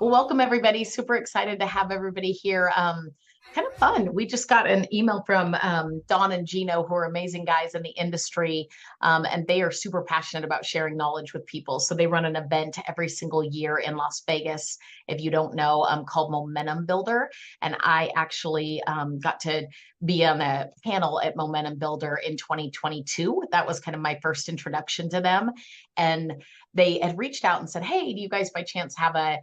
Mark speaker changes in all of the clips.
Speaker 1: Well, welcome everybody. Super excited to have everybody here. Kind of fun. We just got an email from Don and Gino, who are amazing guys in the industry, and they are super passionate about sharing knowledge with people. So they run an event every single year in Las Vegas, if you don't know, called Momentum Builder. And I actually got to be on a panel at Momentum Builder in 2022. That was kind of my first introduction to them. And they had reached out and said, "Hey, do you guys by chance have a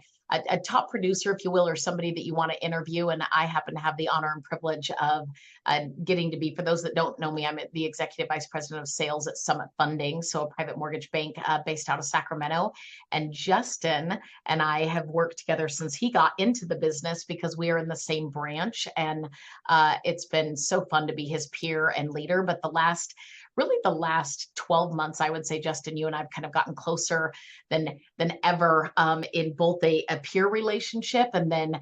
Speaker 1: top producer, if you will, or somebody that you want to interview?" And I happen to have the honor and privilege of getting to be, for those that don't know me, I'm the Executive Vice President of Sales at Summit Funding, so a private mortgage bank based out of Sacramento. And Justin and I have worked together since he got into the business because we are in the same branch. And it's been so fun to be his peer and leader. But the last 12 months, I would say, Justin, you and I've kind of gotten closer than ever in both a peer relationship and then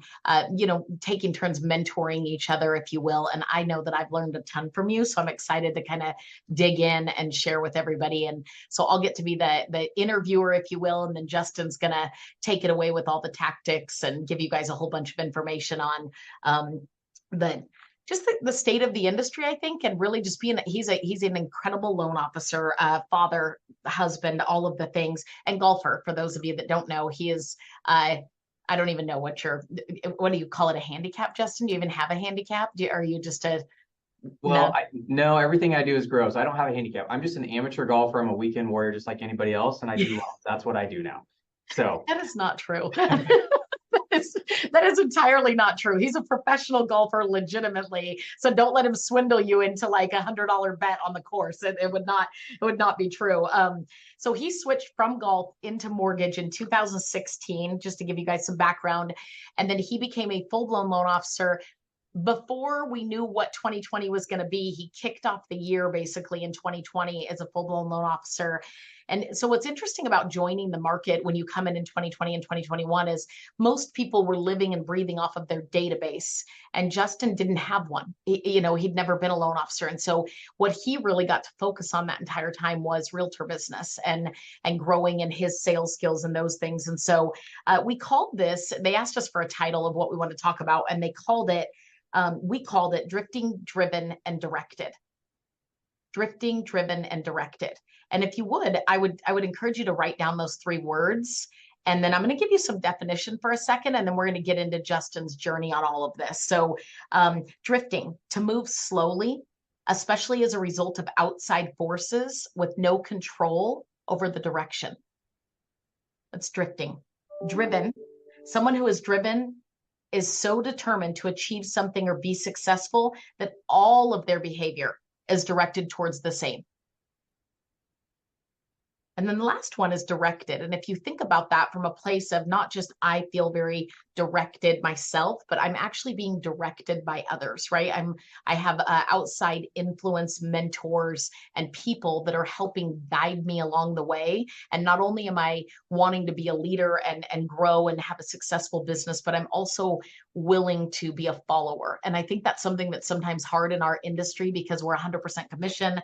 Speaker 1: taking turns mentoring each other, if you will. And I know that I've learned a ton from you, so I'm excited to kind of dig in and share with everybody. And so I'll get to be the interviewer, if you will, and then Justin's gonna take it away with all the tactics and give you guys a whole bunch of information on the just the state of the industry, I think, and really just being he's an incredible loan officer, father, husband, all of the things, and golfer. For those of you that don't know, he is. I don't even know what do you call it, a handicap, Justin? Do you even have a handicap? Are you just a
Speaker 2: Well,
Speaker 1: no?
Speaker 2: no, everything I do is gross. I don't have a handicap. I'm just an amateur golfer. I'm a weekend warrior, just like anybody else, and I do well. That's what I do now. So,
Speaker 1: That is not true. That is entirely not true. He's a professional golfer, legitimately. So don't let him swindle you into like $100 bet on the course. It would not be true. So he switched from golf into mortgage in 2016, just to give you guys some background, and then he became a full blown loan officer before we knew what 2020 was going to be. He kicked off the year basically in 2020 as a full blown loan officer. And so, what's interesting about joining the market when you come in 2020 and 2021 is most people were living and breathing off of their database. And Justin didn't have one. He'd never been a loan officer. And so, what he really got to focus on that entire time was realtor business and growing in his sales skills and those things. And so, we called this, they asked us for a title of what we want to talk about, and we called it Drifting, Driven, and Directed. Drifting, Driven, and Directed. And if you would, I would encourage you to write down those three words. And then I'm going to give you some definition for a second, and then we're going to get into Justin's journey on all of this. So, drifting, to move slowly, especially as a result of outside forces with no control over the direction. That's drifting. Driven, someone who is driven is so determined to achieve something or be successful that all of their behavior is directed towards the same. And then the last one is directed. And if you think about that from a place of not just I feel very directed myself, but I'm actually being directed by others, right? I have outside influence, mentors, and people that are helping guide me along the way. And not only am I wanting to be a leader and grow and have a successful business, but I'm also willing to be a follower. And I think that's something that's sometimes hard in our industry because we're 100% commission.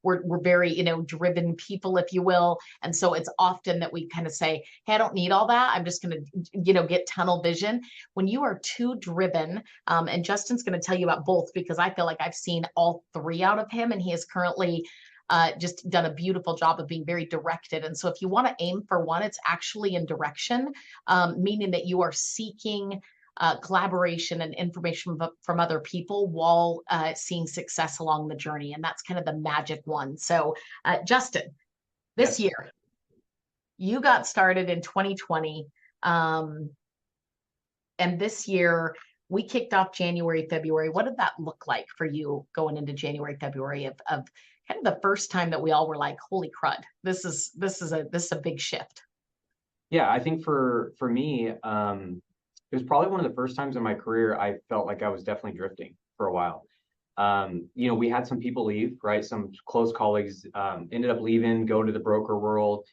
Speaker 1: We're very, driven people, if you will. And so it's often that we kind of say, "Hey, I don't need all that. I'm just going to, get tunnel vision." When you are too driven, and Justin's going to tell you about both because I feel like I've seen all three out of him, and he is currently just done a beautiful job of being very directed. And so if you want to aim for one, it's actually in direction, meaning that you are seeking collaboration and information from other people while seeing success along the journey. And that's kind of the magic one. So, Justin, this
Speaker 2: yes.
Speaker 1: year, you got started in 2020. And this year, we kicked off January, February. What did that look like for you going into January, February of kind of the first time that we all were like, "Holy crud, this is a big shift"?
Speaker 2: Yeah, I think for me, it was probably one of the first times in my career I felt like I was definitely drifting for a while. We had some people leave, right? Some close colleagues ended up leaving, go to the broker world.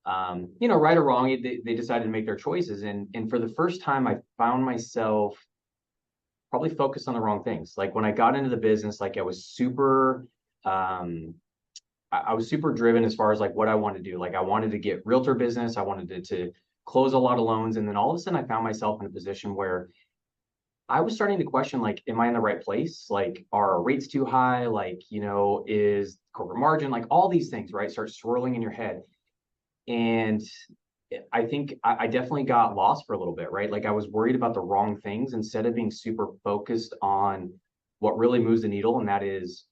Speaker 2: Right or wrong, they decided to make their choices. And for the first time, I found myself probably focused on the wrong things. Like when I got into the business, like um, I was super driven as far as like what I wanted to do. Like I wanted to get realtor business. I wanted to close a lot of loans. And then all of a sudden I found myself in a position where I was starting to question, like, am I in the right place? Like, are rates too high? Like, is corporate margin, like all these things, right? Start swirling in your head. And I think I definitely got lost for a little bit, right? Like I was worried about the wrong things instead of being super focused on what really moves the needle. And that is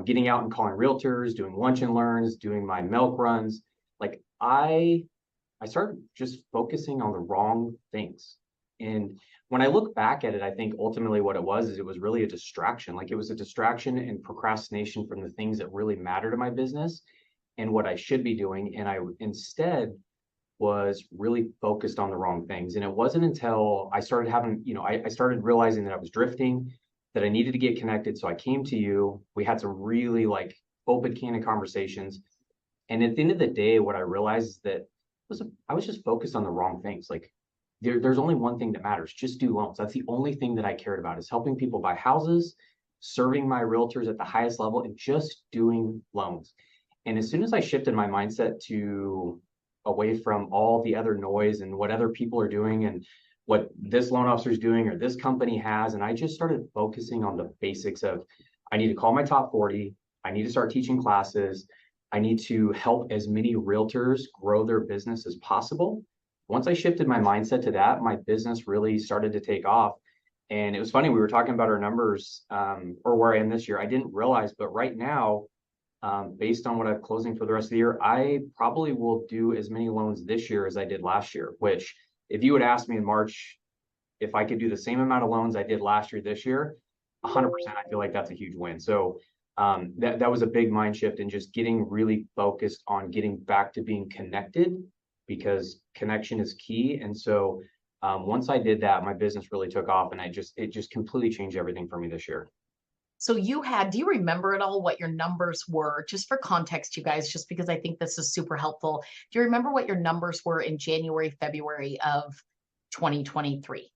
Speaker 2: getting out and calling realtors, doing lunch and learns, doing my milk runs. Like I started just focusing on the wrong things. And when I look back at it, I think ultimately what it was is it was really a distraction. Like it was a distraction and procrastination from the things that really matter to my business and what I should be doing. And I instead was really focused on the wrong things. And it wasn't until I started having, I started realizing that I was drifting, that I needed to get connected. So I came to you. We had some really like open candid conversations. And at the end of the day, what I realized is that I was just focused on the wrong things. Like there's only one thing that matters. Just do loans. That's the only thing that I cared about, is helping people buy houses, serving my realtors at the highest level, and just doing loans. And as soon as I shifted my mindset to away from all the other noise and what other people are doing and what this loan officer is doing or this company has, and I just started focusing on the basics of, I need to call my top 40. I need to start teaching classes. I need to help as many realtors grow their business as possible. Once I shifted my mindset to that, my business really started to take off. And it was funny, we were talking about our numbers, or where I am this year. I didn't realize, but right now, based on what I'm closing for the rest of the year, I probably will do as many loans this year as I did last year, which if you would ask me in March if I could do the same amount of loans I did last year this year, 100%, I feel like that's a huge win. So that was a big mind shift, and just getting really focused on getting back to being connected, because connection is key. And so once I did that, my business really took off, and it just completely changed everything for me this year.
Speaker 1: So do you remember at all what your numbers were? Just for context, you guys, just because I think this is super helpful. Do you remember what your numbers were in January, February of 2023?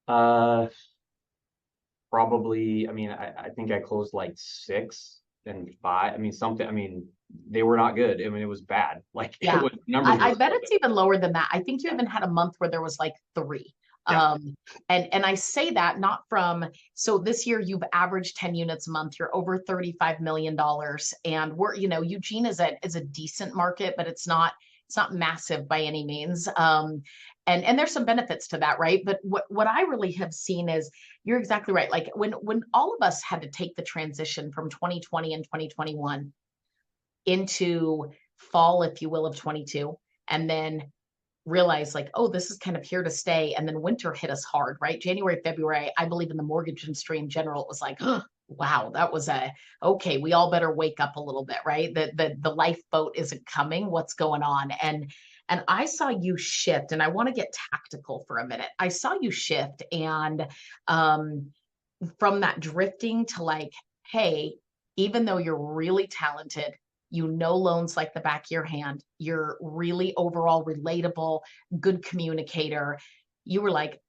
Speaker 2: Uh, Probably, I mean, I think I closed like 6 and 5. I mean, something, I mean, they were not good. I mean, it was bad. Like it
Speaker 1: Yeah,
Speaker 2: was, numbers were
Speaker 1: I bet
Speaker 2: stupid.
Speaker 1: it's even lower than that. I think you even had a month where there was like three.
Speaker 2: Yeah.
Speaker 1: And I say that not from, so this year you've averaged 10 units a month, you're over $35 million. And Eugene is a decent market, but it's not massive by any means. And there's some benefits to that, right? But what I really have seen is you're exactly right. Like when all of us had to take the transition from 2020 and 2021 into fall, if you will, of 22, and then realize like, oh, this is kind of here to stay. And then winter hit us hard, right? January, February, I believe in the mortgage industry in general, it was like, oh, wow, that was okay, we all better wake up a little bit, right? The lifeboat isn't coming. What's going on? And I saw you shift, and I want to get tactical for a minute. I saw you shift, and from that drifting to like, hey, even though you're really talented, loans like the back of your hand, you're really overall relatable, good communicator. You were like,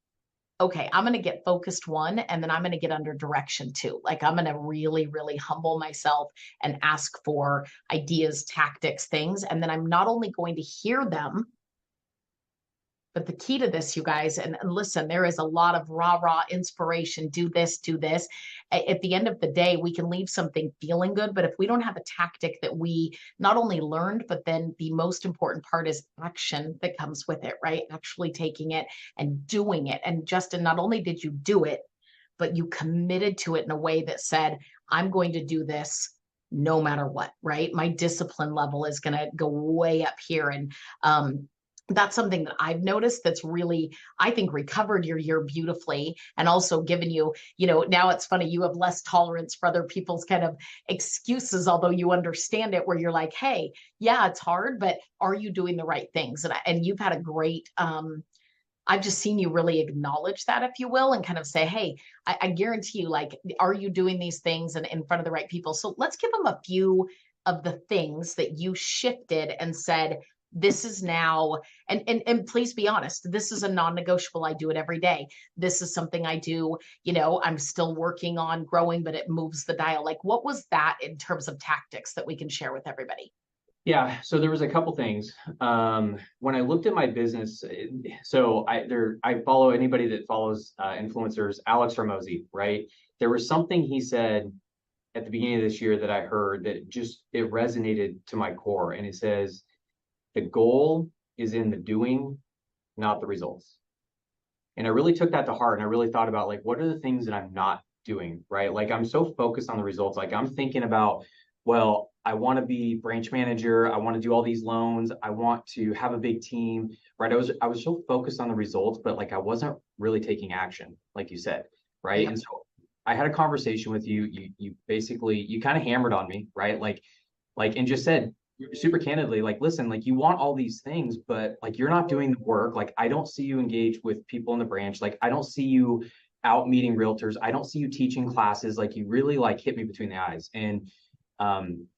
Speaker 1: okay, I'm going to get focused one, and then I'm going to get under direction two. Like I'm going to really, really humble myself and ask for ideas, tactics, things. And then I'm not only going to hear them, but the key to this, you guys, and listen, there is a lot of rah inspiration. Do this, do this. At the end of the day, we can leave something feeling good, but if we don't have a tactic that we not only learned, but then the most important part is action that comes with it, right? Actually taking it and doing it. And Justin, not only did you do it, but you committed to it in a way that said, I'm going to do this no matter what, right? My discipline level is going to go way up here. And that's something that I've noticed that's really, I think, recovered your year beautifully, and also given you, now it's funny, you have less tolerance for other people's kind of excuses, although you understand it, where you're like, hey, yeah, it's hard, but are you doing the right things? And you've had a great, I've just seen you really acknowledge that, if you will, and kind of say, hey, I guarantee you, like, are you doing these things and in front of the right people? So let's give them a few of the things that you shifted and said, this is now, and please be honest, this is a non-negotiable. I do it every day. This is something I do, I'm still working on growing, but it moves the dial. Like, what was that in terms of tactics that we can share with everybody?
Speaker 2: Yeah, so there was a couple things. When I looked at my business, I follow anybody that follows influencers, Alex Ramosi, right? There was something he said at the beginning of this year that I heard that just it resonated to my core, and it says the goal is in the doing, not the results. And I really took that to heart, and I really thought about like what are the things that I'm not doing, right? Like I'm so focused on the results. Like I'm thinking about, well, I want to be branch manager, I want to do all these loans, I want to have a big team, right? I was so focused on the results, but like I wasn't really taking action, like you said, right?
Speaker 1: Yep.
Speaker 2: And so I had a conversation with you. You basically you kind of hammered on me, right? Like and just said super candidly, like, listen, like you want all these things, but like you're not doing the work. Like I don't see you engage with people in the branch. Like I don't see you out meeting realtors. I don't see you teaching classes. Like you really like hit me between the eyes. And um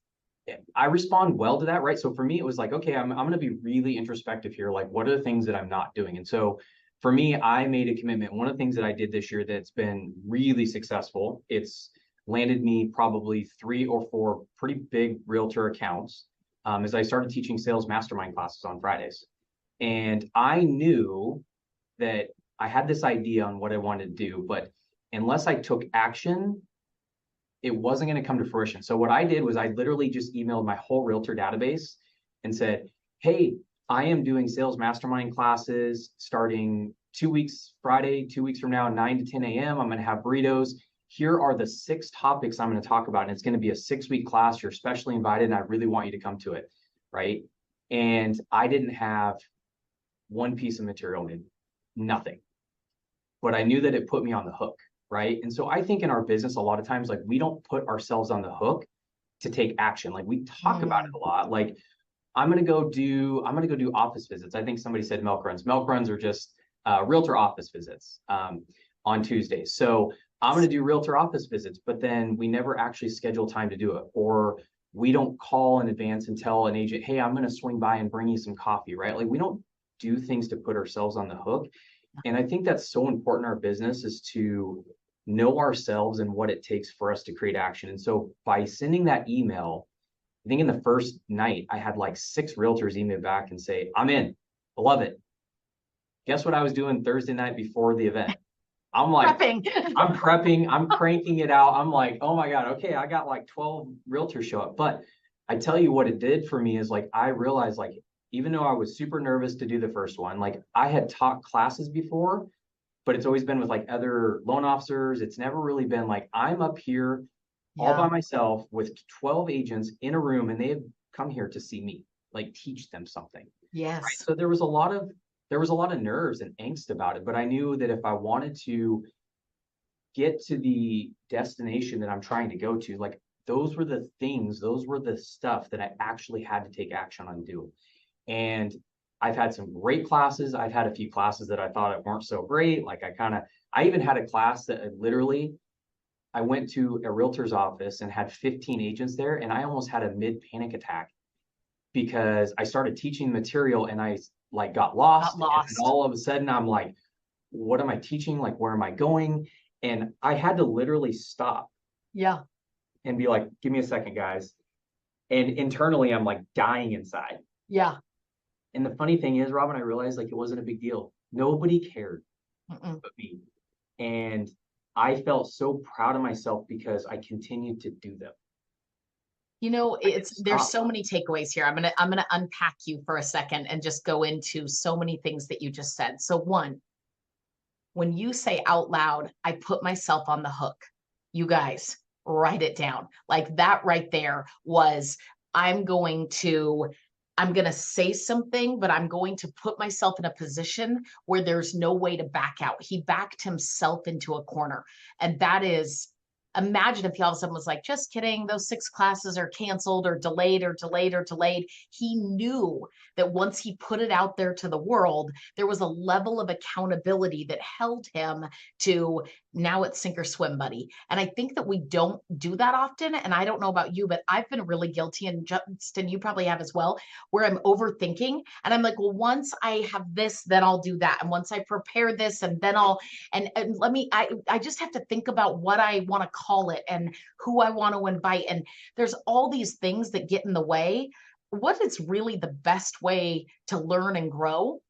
Speaker 2: I respond well to that, right? So for me, it was like, okay, I'm going to be really introspective here. Like, what are the things that I'm not doing? And so for me, I made a commitment. One of the things that I did this year that's been really successful, it's landed me probably 3 or 4 pretty big realtor accounts as I started teaching sales mastermind classes on Fridays. And I knew that I had this idea on what I wanted to do, but unless I took action, it wasn't going to come to fruition. So what I did was I literally just emailed my whole realtor database and said, hey, I am doing sales mastermind classes starting 2 weeks, Friday, 2 weeks from now, 9 to 10 a.m. I'm going to have burritos. Here are the 6 topics I'm going to talk about. And it's going to be a 6-week class. You're specially invited, and I really want you to come to it. Right. And I didn't have one piece of material in, nothing. But I knew that it put me on the hook. Right. And so I think in our business, a lot of times, like we don't put ourselves on the hook to take action. Like we talk about it
Speaker 1: Mm,
Speaker 2: a lot. Like I'm gonna go do office visits. I think somebody said milk runs. Milk runs are just realtor office visits on Tuesdays. So I'm gonna do realtor office visits, but then we never actually schedule time to do it, or we don't call in advance and tell an agent, hey, I'm gonna swing by and bring you some coffee, right? Like we don't do things to put ourselves on the hook. And I think that's so important in our business is to know ourselves and what it takes for us to create action. And so by sending that email, I think in the first night, I had like 6 realtors email back and say, I'm in, I love it. Guess what I was doing Thursday night before the event? I'm like,
Speaker 1: prepping.
Speaker 2: I'm prepping, I'm cranking it out. I'm like, oh my God, okay, I got like 12 realtors show up. But I tell you what it did for me is like, I realized like, even though I was super nervous to do the first one, like I had taught classes before, but it's always been with like other loan officers. It's never really been like, I'm up here all by
Speaker 1: Yeah.
Speaker 2: myself with 12 agents in a room and they have come here to see me, like teach them something. Right.
Speaker 1: Yes.
Speaker 2: So there was a lot of nerves and angst about it, but I knew that if I wanted to get to the destination that I'm trying to go to, like those were the things, those were the stuff that I actually had to take action on doing. And I've had some great classes. I've had a few classes that I thought weren't so great. Like I even had a class that I went to a realtor's office and had 15 agents there, and I almost had a mid panic attack because I started teaching material and I like got
Speaker 1: Got
Speaker 2: lost. And then
Speaker 1: lost.
Speaker 2: all of a sudden I'm like, what am I teaching? Like, where am I going? And I had to literally stop
Speaker 1: Yeah.
Speaker 2: and be like, give me a second, guys. And internally, I'm like dying inside.
Speaker 1: Yeah.
Speaker 2: And the funny thing is, Robyn, I realized like it wasn't a big deal. Nobody cared
Speaker 1: Mm-mm.
Speaker 2: but me. And I felt so proud of myself because I continued to do them.
Speaker 1: You know,
Speaker 2: I didn't
Speaker 1: there's
Speaker 2: stop.
Speaker 1: so many takeaways here. I'm gonna unpack you for a second and just go into so many things that you just said. So one, when you say out loud, I put myself on the hook, you guys write it down. Like that right there was, I'm going to, I'm going to say something, but I'm going to put myself in a position where there's no way to back out. He backed himself into a corner. And that is, imagine if he all of a sudden was like, just kidding, those 6 classes are canceled or delayed or delayed or delayed. He knew that once he put it out there to the world, there was a level of accountability that held him to now it's sink or swim, buddy. And I think that we don't do that often. And I don't know about you, but I've been really guilty, and Justin, you probably have as well, where I'm overthinking and I'm like, well, once I have this, then I'll do that. And once I prepare this, and then and let me, I just have to think about what I want to call it and who I want to invite. And there's all these things that get in the way what is really the best way to learn and grow?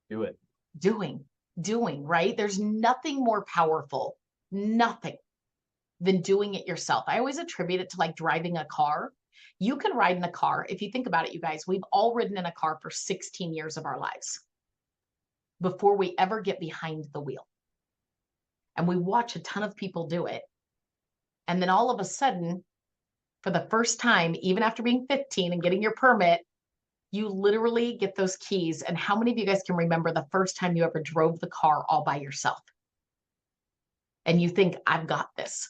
Speaker 2: Do it.
Speaker 1: Doing, right? There's nothing more powerful, nothing, than doing it yourself. I always attribute it to like driving a car. You can ride in a car. If you think about it, you guys, we've all ridden in a car for 16 years of our lives before we ever get behind the wheel. And we watch a ton of people do it. And then all of a sudden, for the first time, even after being 15 and getting your permit, you literally get those keys. And how many of you guys can remember the first time you ever drove the car all by yourself? And you think, I've got this.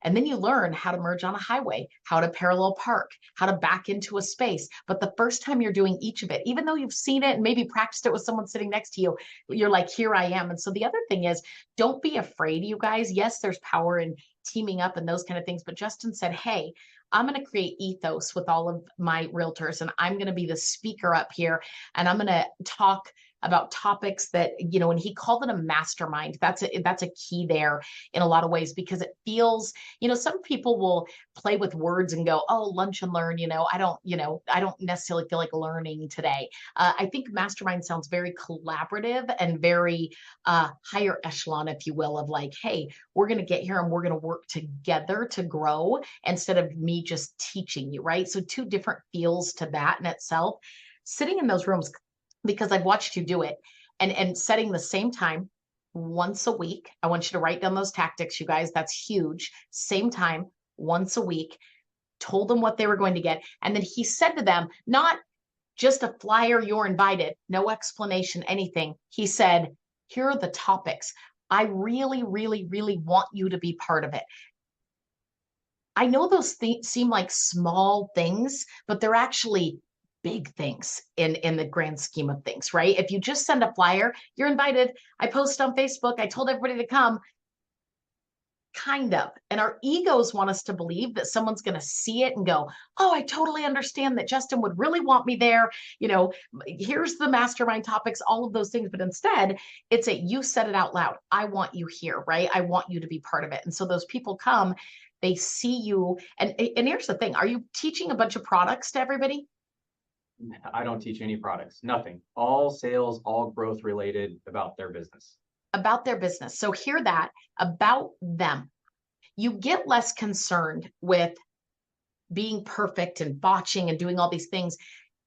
Speaker 1: And then you learn how to merge on a highway, how to parallel park, how to back into a space. But the first time you're doing each of it, even though you've seen it and maybe practiced it with someone sitting next to you, you're like, here I am. And so the other thing is, don't be afraid, you guys. Yes, there's power in teaming up and those kind of things. But Justin said, hey, I'm going to create ethos with all of my realtors, and I'm going to be the speaker up here, and I'm going to talk about topics that, you know, and he called it a mastermind. That's a key there in a lot of ways, because it feels, you know, some people will play with words and go, oh, lunch and learn, I don't necessarily feel like learning today. I think mastermind sounds very collaborative and very higher echelon, if you will, of like, hey, we're going to get here and we're going to work together to grow instead of me just teaching you, right? So two different feels to that in itself. Sitting in those rooms, because I've watched you do it, and setting the same time once a week. I want you to write down those tactics, you guys. That's huge. Same time once a week. Told them what they were going to get. And then he said to them, not just a flyer, you're invited, no explanation, anything. He said, here are the topics. I really, really, really want you to be part of it. I know those seem like small things, but they're actually big things in the grand scheme of things, right? If you just send a flyer, you're invited. I posted on Facebook. I told everybody to come, kind of. And our egos want us to believe that someone's going to see it and go, oh, I totally understand that Justin would really want me there. Here's the mastermind topics, all of those things. But instead, it's you said it out loud. I want you here, right? I want you to be part of it. And so those people come, they see you. And here's the thing. Are you teaching a bunch of products to everybody?
Speaker 2: I don't teach any products, nothing. All sales, all growth related about their business.
Speaker 1: About their business. So hear that about them. You get less concerned with being perfect and botching and doing all these things.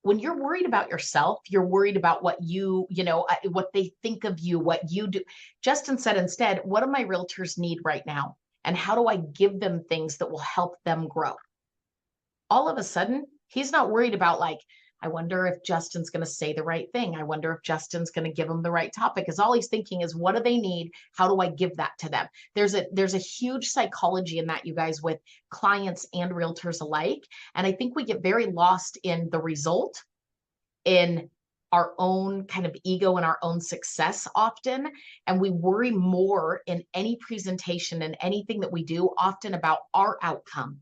Speaker 1: When you're worried about yourself, you're worried about what what they think of you, what you do. Justin said instead, what do my realtors need right now? And how do I give them things that will help them grow? All of a sudden, he's not worried about like, I wonder if Justin's going to say the right thing. I wonder if Justin's going to give them the right topic. Because all he's thinking is, what do they need? How do I give that to them? There's a huge psychology in that, you guys, with clients and realtors alike. And I think we get very lost in the result, in our own kind of ego and our own success often. And we worry more in any presentation and anything that we do often about our outcome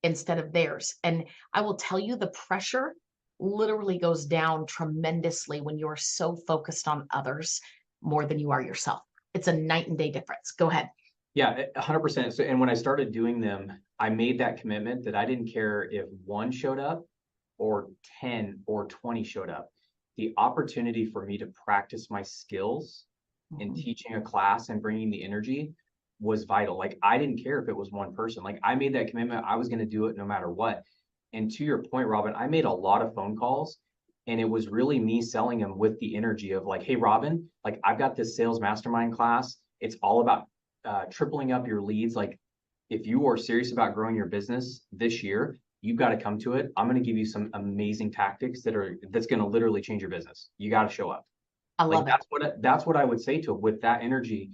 Speaker 1: instead of theirs. And I will tell you, the pressure literally goes down tremendously when you're so focused on others more than you are yourself. It's a night and day difference. Go ahead.
Speaker 2: Yeah, 100%. So, and when I started doing them, I made that commitment that I didn't care if one showed up or 10 or 20 showed up. The opportunity for me to practice my skills in teaching a class and bringing the energy was vital. Like, I didn't care if it was one person. Like, I made that commitment. I was going to do it no matter what. And to your point, Robyn, I made a lot of phone calls, and it was really me selling them with the energy of like, hey, Robyn, like, I've got this sales mastermind class. It's all about tripling up your leads. Like, if you are serious about growing your business this year, you've got to come to it. I'm going to give you some amazing tactics that's going to literally change your business. You got to show up.
Speaker 1: I love
Speaker 2: it. That's what I would say to them with that energy.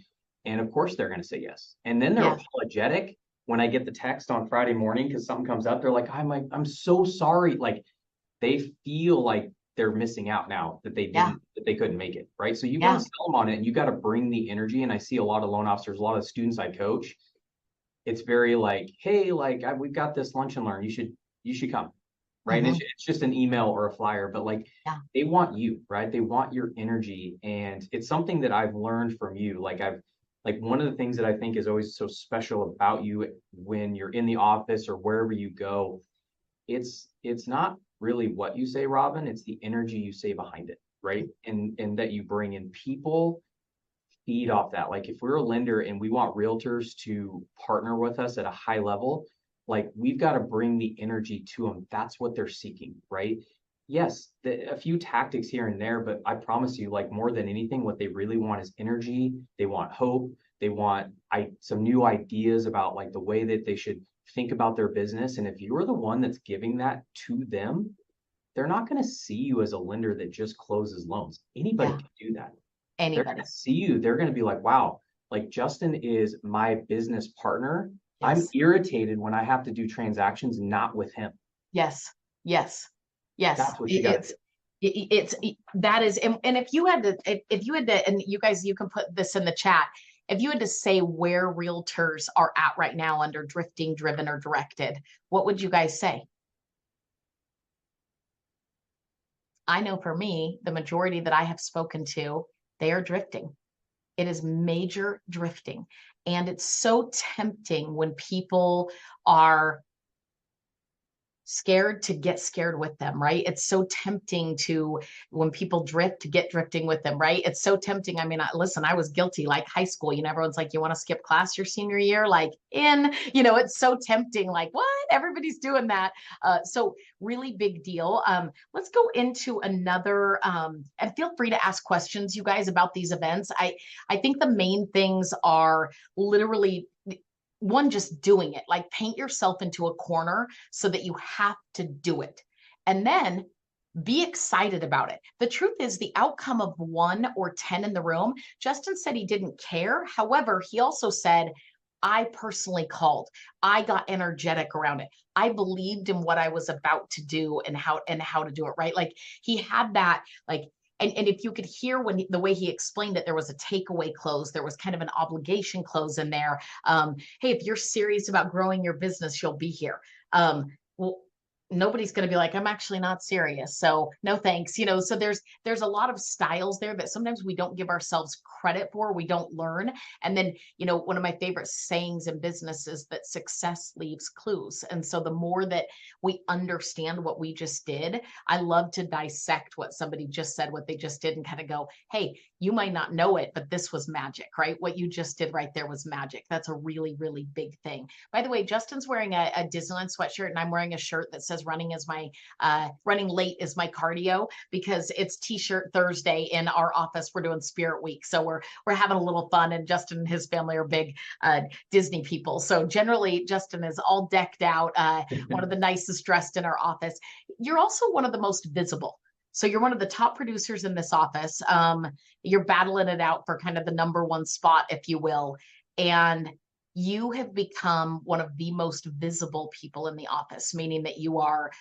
Speaker 2: And of course they're going to say yes. And then they're apologetic when I get the text on Friday morning because something comes up. They're like, I'm so sorry. Like, they feel like they're missing out now that that they couldn't make it. Right. So you got to sell them on it, and you got to bring the energy. And I see a lot of loan officers, a lot of students I coach. It's very like, hey, like, we've got this lunch and learn. You should come. Right. And it's just an email or a flyer, but like, they want you, right? They want your energy. And it's something that I've learned from you. Like, one of the things that I think is always so special about you when you're in the office or wherever you go it's not really what you say, Robyn, it's the energy you say behind it, right? And that you bring in. People feed off that. Like if we're a lender and we want realtors to partner with us at a high level, like we've got to bring the energy to them. That's what they're seeking, right? Yes, a few tactics here and there, but I promise you, like more than anything, what they really want is energy. They want hope. They want some new ideas about like the way that they should think about their business. And if you're the one that's giving that to them, they're not going to see you as a lender that just closes loans. Anybody
Speaker 1: Yeah.
Speaker 2: can do that. They're going
Speaker 1: Anybody.
Speaker 2: to see you. They're going to be like, wow, like Justin is my business partner. I'm
Speaker 1: Yes.
Speaker 2: irritated when I have to do transactions not with him.
Speaker 1: Yes. Yes. Yes.
Speaker 2: That's what you got to do.
Speaker 1: That is, and if you had to, and you guys, you can put this in the chat. If you had to say where realtors are at right now under drifting, driven, or directed, what would you guys say? I know for me, the majority that I have spoken to, they are drifting. It is major drifting. And it's so tempting when people are scared to get scared with them, right? It's so tempting to, when people drift, to get drifting with them, right? It's so tempting. I mean, listen, I was guilty, like high school, everyone's like, you want to skip class your senior year? Like it's so tempting. Like, what? Everybody's doing that. So really big deal. Let's go into another, and feel free to ask questions, you guys, about these events. I think the main things are literally one, just doing it, like paint yourself into a corner so that you have to do it. And then be excited about it. The truth is, the outcome of 1 or 10 in the room, Justin said he didn't care. However, he also said, I personally called. I got energetic around it. I believed in what I was about to do and how to do it, right? Like he had that, like, and if you could hear the way he explained it, there was a takeaway close. There was kind of an obligation close in there. Hey, if you're serious about growing your business, you'll be here. Well, nobody's going to be like, I'm actually not serious, so no thanks. So there's a lot of styles there that sometimes we don't give ourselves credit for, we don't learn. And then one of my favorite sayings in business is that success leaves clues. And so the more that we understand what we just did, I love to dissect what somebody just said, what they just did, and kind of go, hey, you might not know it, but this was magic, right? What you just did right there was magic. That's a really, really big thing. By the way, Justin's wearing a Disneyland sweatshirt, and I'm wearing a shirt that says running late is my cardio, because it's T-shirt Thursday in our office. We're doing Spirit Week, so we're having a little fun. And Justin and his family are big Disney people, so generally Justin is all decked out, one of the nicest dressed in our office. You're also one of the most visible. So you're one of the top producers in this office. You're battling it out for kind of the number one spot, if you will. And you have become one of the most visible people in the office, meaning that you are,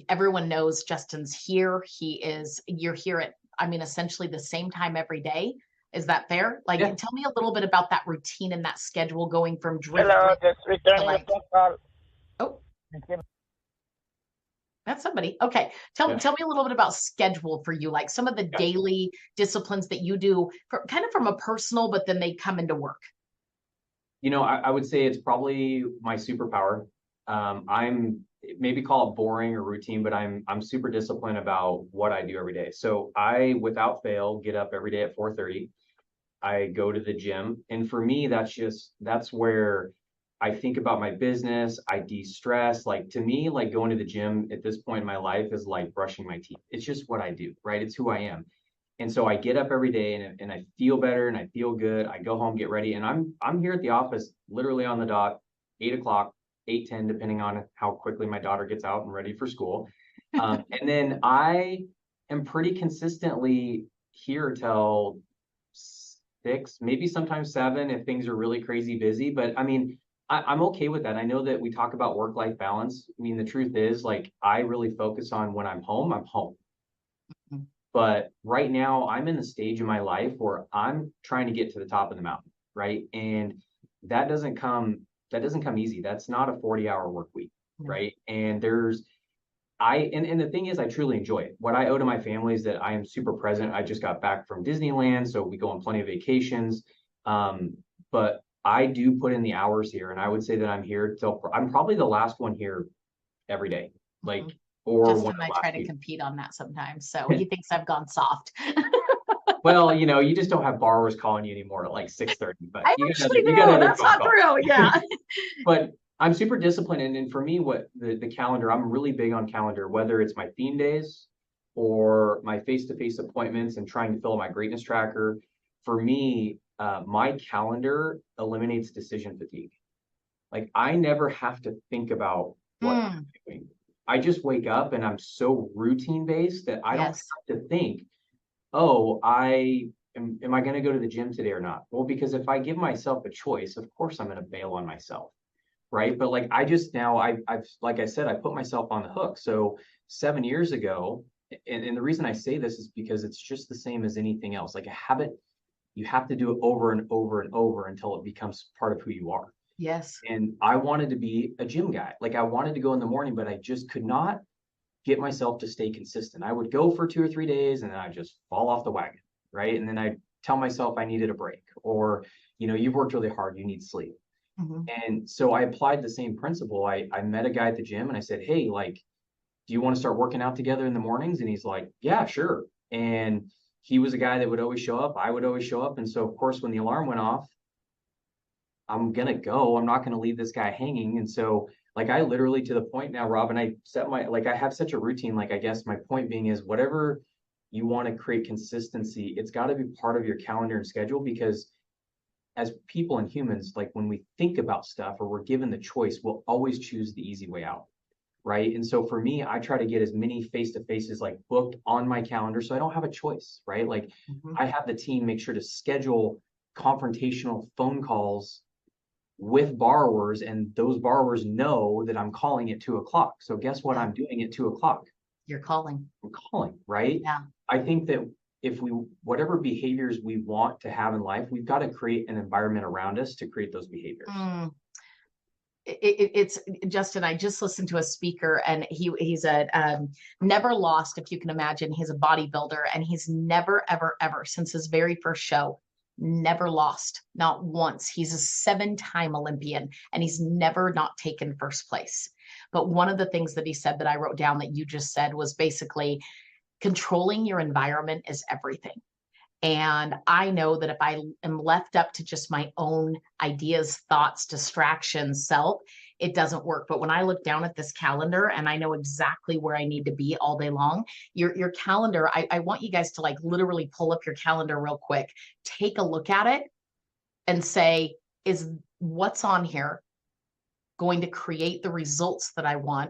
Speaker 1: everyone knows Justin's here. You're here at, essentially the same time every day. Is that fair? Like,
Speaker 2: Yeah.
Speaker 1: Tell me a little bit about that routine and that schedule going from drift.
Speaker 3: Hello, just returning
Speaker 1: like,
Speaker 3: the phone call.
Speaker 1: Oh, that's somebody. Okay. Tell me a little bit about schedule for you, like some of the daily disciplines that you do kind of from a personal, but then they come into work.
Speaker 2: I would say it's probably my superpower. I'm maybe call it boring or routine, but I'm super disciplined about what I do every day. So I, without fail, get up every day at 4:30. I go to the gym. And for me, that's where I think about my business. I de-stress. Like to me, like going to the gym at this point in my life is like brushing my teeth. It's just what I do, right? It's who I am. And so I get up every day and I feel better and I feel good. I go home, get ready, and I'm here at the office literally on the dot, 8 o'clock, 8:10, depending on how quickly my daughter gets out and ready for school. And then I am pretty consistently here till 6, maybe sometimes 7 if things are really crazy busy. But I'm okay with that. I know that we talk about work-life balance. The truth is, like, I really focus on when I'm home, I'm home. Mm-hmm. But right now I'm in the stage of my life where I'm trying to get to the top of the mountain, right? And that doesn't come easy. That's not a 40-hour work week, right? And and the thing is, I truly enjoy it. What I owe to my family is that I am super present. I just got back from Disneyland, so we go on plenty of vacations. But I do put in the hours here, and I would say that I'm here till I'm probably the last one here every day, like,
Speaker 1: Mhm.
Speaker 2: or one
Speaker 1: Justin and
Speaker 2: of
Speaker 1: I
Speaker 2: the
Speaker 1: try
Speaker 2: last
Speaker 1: to
Speaker 2: few.
Speaker 1: compete on that sometimes. So he thinks I've gone soft.
Speaker 2: Well, you just don't have borrowers calling you anymore at like 6:30, but
Speaker 1: I actually
Speaker 2: you got
Speaker 1: do.
Speaker 2: other
Speaker 1: That's
Speaker 2: phone
Speaker 1: not
Speaker 2: calls.
Speaker 1: true. Yeah.
Speaker 2: But I'm super disciplined, and for me, what the calendar, I'm really big on calendar, whether it's my theme days or my face-to-face appointments and trying to fill my greatness tracker. For me, my calendar eliminates decision fatigue. Like I never have to think about what I'm
Speaker 1: Mm,
Speaker 2: doing. I just wake up and I'm so routine based that I don't
Speaker 1: yes.
Speaker 2: have to think, oh, am I going to go to the gym today or not? Well, because if I give myself a choice, of course I'm going to bail on myself, right? But like I just now I've like I said, I put myself on the hook. So 7 years ago, and the reason I say this is because it's just the same as anything else. Like a habit, you have to do it over and over and over until it becomes part of who you are.
Speaker 1: Yes.
Speaker 2: And I wanted to be a gym guy. Like I wanted to go in the morning, but I just could not get myself to stay consistent. I would go for 2 or 3 days and then I just fall off the wagon, right? And then I tell myself I needed a break, or you've worked really hard, you need sleep.
Speaker 1: Hmm.
Speaker 2: And so I applied the same principle. I met a guy at the gym and I said, hey, like, do you want to start working out together in the mornings? And he's like, yeah, sure. And he was a guy that would always show up. I would always show up. And so, of course, when the alarm went off, I'm gonna go. I'm not gonna leave this guy hanging. And so, like, I literally to the point now, Robyn, I set my like I have such a routine. Like, I guess my point being is whatever you want to create consistency, it's got to be part of your calendar and schedule because as people and humans, like when we think about stuff or we're given the choice, we'll always choose the easy way out. Right. And so for me, I try to get as many face to faces like booked on my calendar so I don't have a choice. Right. Like
Speaker 1: Hmm.
Speaker 2: I have the team make sure to schedule confrontational phone calls with borrowers, and those borrowers know that I'm calling at 2 o'clock. So guess what
Speaker 1: Yeah.
Speaker 2: I'm doing at 2 o'clock?
Speaker 1: You're calling.
Speaker 2: I'm calling, right?
Speaker 1: Yeah.
Speaker 2: I think that if we, whatever behaviors we want to have in life, we've got to create an environment around us to create those behaviors.
Speaker 1: Mm. It's Justin. I just listened to a speaker, and he's a never lost, if you can imagine. He's a bodybuilder, and he's never ever ever since his very first show, never lost, not once. He's a 7-time Olympian, and he's never not taken first place. But one of the things that he said that I wrote down that you just said was basically controlling your environment is everything. And I know that if I am left up to just my own ideas, thoughts, distractions, self, it doesn't work. But when I look down at this calendar and I know exactly where I need to be all day long, your calendar, I want you guys to like literally pull up your calendar real quick, take a look at it and say, is what's on here going to create the results that I want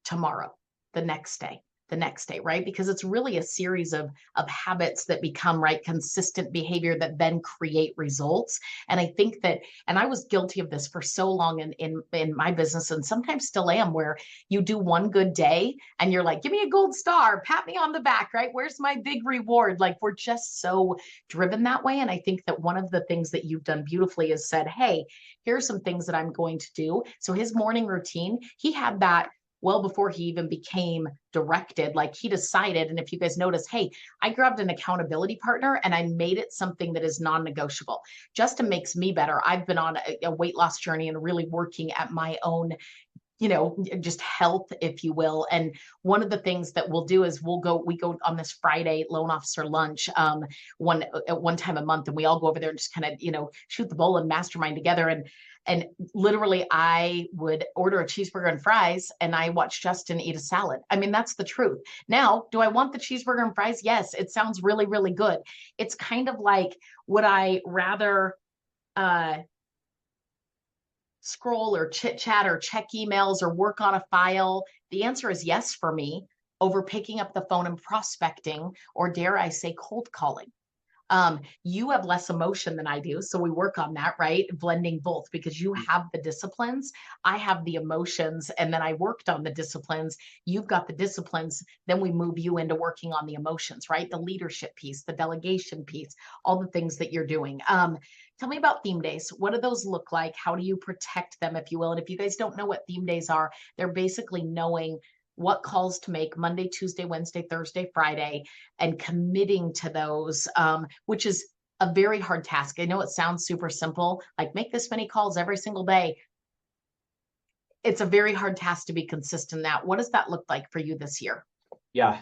Speaker 1: tomorrow, the next day, the next day, right? Because it's really a series of habits that become right consistent behavior that then create results. And I think that, and I was guilty of this for so long in my business, and sometimes still am, where you do one good day and you're like, give me a gold star, pat me on the back, right? Where's my big reward? Like we're just so driven that way. And I think that one of the things that you've done beautifully is said, hey, here's some things that I'm going to do. So his morning routine, he had that well before he even became directed. Like he decided, and if you guys notice, hey, I grabbed an accountability partner and I made it something that is non-negotiable. Justin makes me better. I've been on a weight loss journey and really working at my own just health, if you will. And one of the things that we'll do is we go on this Friday loan officer lunch one time a month, and we all go over there and just kind of shoot the bull and mastermind together. And literally I would order a cheeseburger and fries and I watch Justin eat a salad. I mean, that's the truth. Now, do I want the cheeseburger and fries? Yes, it sounds really, really good. It's kind of like, would I rather uh scroll or chit chat or check emails or work on a file? The answer is yes for me, over picking up the phone and prospecting, or dare I say, cold calling. You have less emotion than I do. So we work on that, right? Blending both, because you have the disciplines. I have the emotions. And then I worked on the disciplines. You've got the disciplines. Then we move you into working on the emotions, right? The leadership piece, the delegation piece, all the things that you're doing. Tell me about theme days. What do those look like? How do you protect them, if you will? And if you guys don't know what theme days are, they're basically knowing what calls to make Monday, Tuesday, Wednesday, Thursday, Friday, and committing to those, which is a very hard task. I know it sounds super simple, like make this many calls every single day. it's a very hard task to be consistent at. What does that look like for you this year?
Speaker 2: Yeah.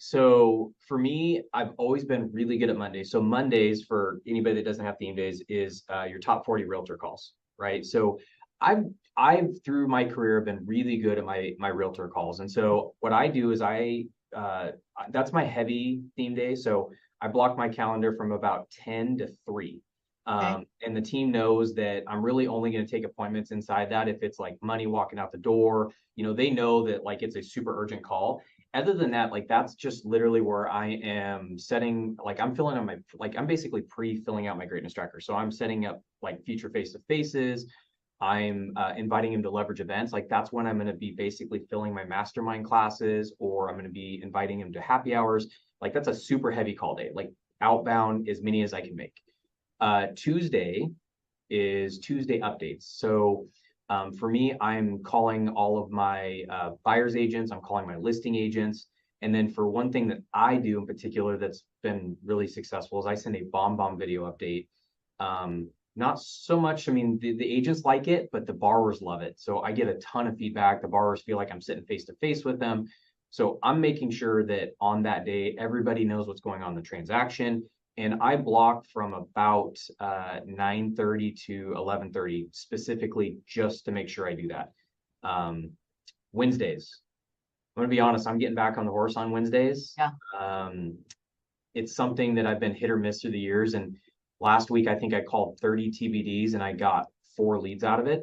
Speaker 2: So for me, I've always been really good at Mondays. So Mondays, for anybody that doesn't have theme days, is your top 40 realtor calls, right? So I've through my career been really good at my realtor calls. And so what I do is that's my heavy theme day. So I block my calendar from about 10 to 3.
Speaker 1: Okay.
Speaker 2: And the team knows that I'm really only going to take appointments inside that if it's like money walking out the door. They know that like it's a super urgent call. Other than that, like that's just literally where I am setting, like I'm filling out I'm basically pre-filling out my greatness tracker. So I'm setting up like future face-to-faces. I'm inviting him to leverage events. Like that's when I'm going to be basically filling my mastermind classes, or I'm going to be inviting him to happy hours. Like that's a super heavy call day, like outbound as many as I can make. Tuesday is Tuesday updates. So for me, I'm calling all of my buyer's agents. I'm calling my listing agents. And then for one thing that I do in particular that's been really successful is I send a bomb video update. Not so much, I mean, the agents like it, but the borrowers love it. So I get a ton of feedback. The borrowers feel like I'm sitting face to face with them. So I'm making sure that on that day, everybody knows what's going on in the transaction. And I block from about 9:30 to 11:30 specifically just to make sure I do that. Wednesdays, I'm going to be honest, I'm getting back on the horse on Wednesdays.
Speaker 1: Yeah.
Speaker 2: It's something that I've been hit or miss through the years. And last week, I think I called 30 TBDs and I got 4 leads out of it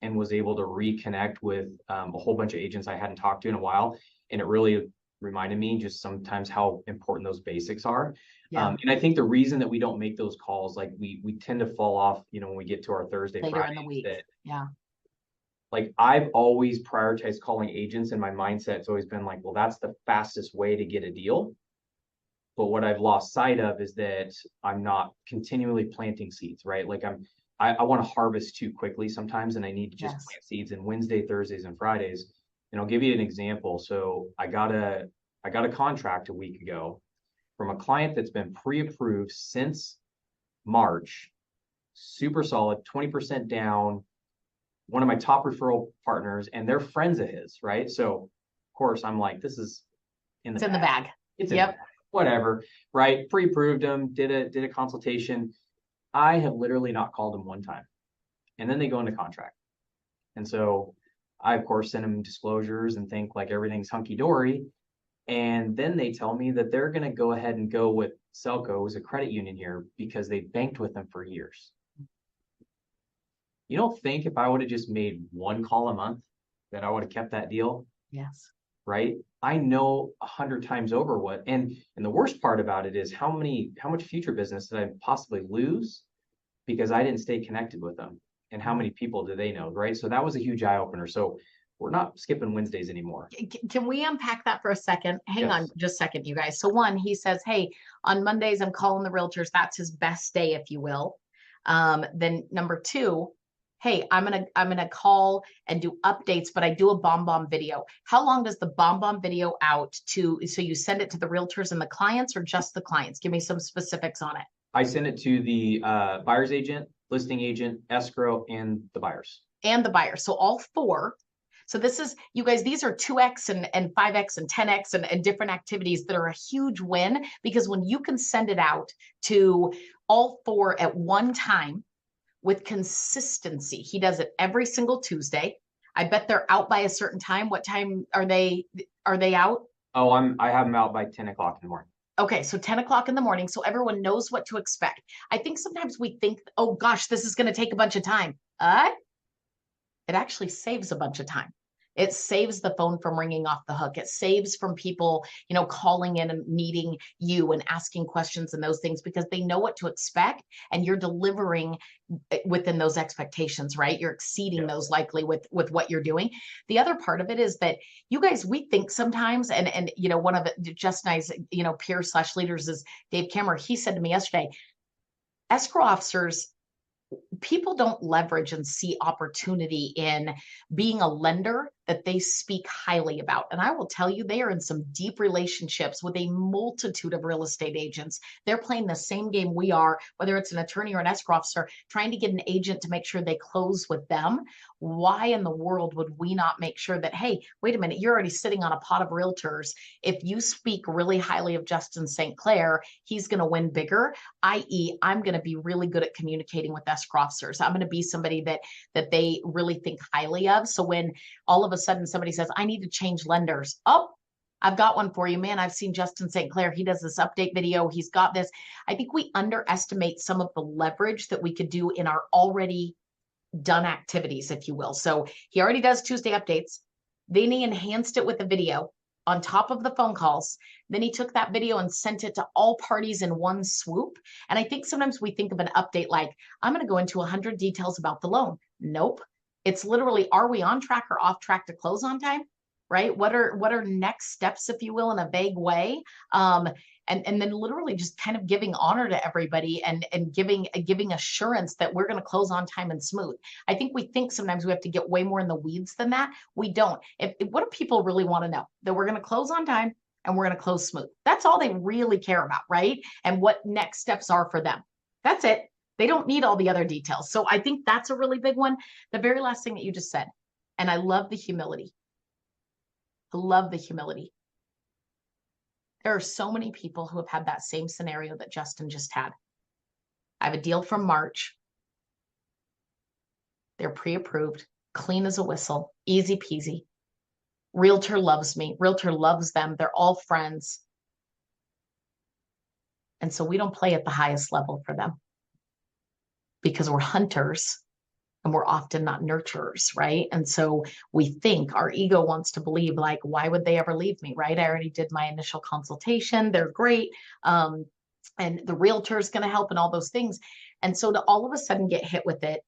Speaker 2: and was able to reconnect with a whole bunch of agents I hadn't talked to in a while. And it really reminded me just sometimes how important those basics are.
Speaker 1: Yeah.
Speaker 2: And I think the reason that we don't make those calls, like we tend to fall off, when we get to our Thursday,
Speaker 1: Later
Speaker 2: Friday,
Speaker 1: in the week. Yeah.
Speaker 2: Like I've always prioritized calling agents, and my mindset's always been like, well, that's the fastest way to get a deal. But what I've lost sight of is that I'm not continually planting seeds, right? Like I want to harvest too quickly sometimes, and I need to just plant seeds. And Wednesday, Thursdays, and Fridays. And I'll give you an example. So I got a contract a week ago from a client that's been pre-approved since March, super solid, 20% down, one of my top referral partners, and they're friends of his, right? So of course I'm like, this is in the bag. It's in the bag. Whatever, right? Pre-approved him, did a consultation. I have literally not called him one time. And then they go into contract. And so I, of course, send them disclosures and think like everything's hunky-dory. And then they tell me that they're going to go ahead and go with Selco, who's a credit union here, because they banked with them for years. You don't think if I would have just made one call a month that I would have kept that deal?
Speaker 1: Yes.
Speaker 2: Right? I know 100 times over what, and the worst part about it is how much future business did I possibly lose because I didn't stay connected with them, and how many people do they know, right? So that was a huge eye opener. So we're not skipping Wednesdays anymore.
Speaker 1: Can we unpack that for a second? Hang on just a second, you guys. So one, he says, hey, on Mondays, I'm calling the realtors. That's his best day, if you will. Then number 2, hey, I'm gonna call and do updates, but I do a bomb video. How long does the bomb video out to? So you send it to the realtors and the clients, or just the clients? Give me some specifics on it.
Speaker 2: I send it to the buyer's agent, listing agent, escrow, and the buyers.
Speaker 1: And the buyers. So all 4. So this is, you guys, these are 2x and 5x and 10x and different activities that are a huge win, because when you can send it out to all 4 at one time with consistency, he does it every single Tuesday. I bet they're out by a certain time. What time are they out?
Speaker 2: Oh, I have them out by 10 o'clock in the morning.
Speaker 1: Okay, so 10 o'clock in the morning, so everyone knows what to expect. I think sometimes we think, oh gosh, this is going to take a bunch of time. It actually saves a bunch of time. It saves the phone from ringing off the hook. It saves from people, calling in and meeting you and asking questions and those things, because they know what to expect, and you're delivering within those expectations, right? You're exceeding those likely with what you're doing. The other part of it is that you guys, we think sometimes, and one of Just Nice, peer/leaders is Dave Cameron. He said to me yesterday, escrow officers, people don't leverage and see opportunity in being a lender that they speak highly about. And I will tell you, they are in some deep relationships with a multitude of real estate agents. They're playing the same game we are, whether it's an attorney or an escrow officer, trying to get an agent to make sure they close with them. Why in the world would we not make sure that, hey, wait a minute, you're already sitting on a pot of realtors. If you speak really highly of Justin St. Clair, he's going to win bigger, i.e., I'm going to be really good at communicating with escrow officers. I'm going to be somebody that they really think highly of. So when all of a sudden somebody says, I need to change lenders. Oh, I've got one for you, man. I've seen Justin St. Clair. He does this update video. He's got this. I think we underestimate some of the leverage that we could do in our already done activities, if you will. So he already does Tuesday updates. Then he enhanced it with a video on top of the phone calls. Then he took that video and sent it to all parties in one swoop. And I think sometimes we think of an update like, I'm going to go into 100 details about the loan. Nope. It's literally, are we on track or off track to close on time? Right? What are next steps, if you will, in a vague way? And then literally just kind of giving honor to everybody and giving assurance that we're going to close on time and smooth. I think we think sometimes we have to get way more in the weeds than that. We don't. What do people really want to know? That we're going to close on time and we're going to close smooth. That's all they really care about, right? And what next steps are for them. That's it. They don't need all the other details. So I think that's a really big one. The very last thing that you just said, and I love the humility. I love the humility. There are so many people who have had that same scenario that Justin just had. I have a deal from March. They're pre-approved, clean as a whistle, easy peasy. Realtor loves me. Realtor loves them. They're all friends. And so we don't play at the highest level for them because we're hunters and we're often not nurturers, right? And so we think our ego wants to believe like, why would they ever leave me, right? I already did my initial consultation. They're great. And the realtor is going to help and all those things. And so to all of a sudden get hit with it,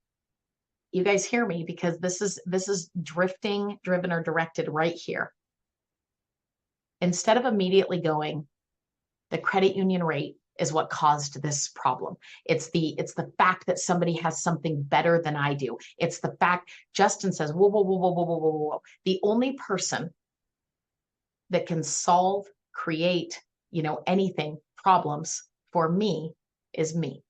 Speaker 1: you guys hear me because this is drifting, driven, or directed right here. Instead of immediately going, the credit union rate is what caused this problem. It's the fact that somebody has something better than I do. It's the fact Justin says, whoa, whoa, whoa, whoa, whoa, whoa, whoa, whoa. The only person that can solve, create, anything, problems for me is me.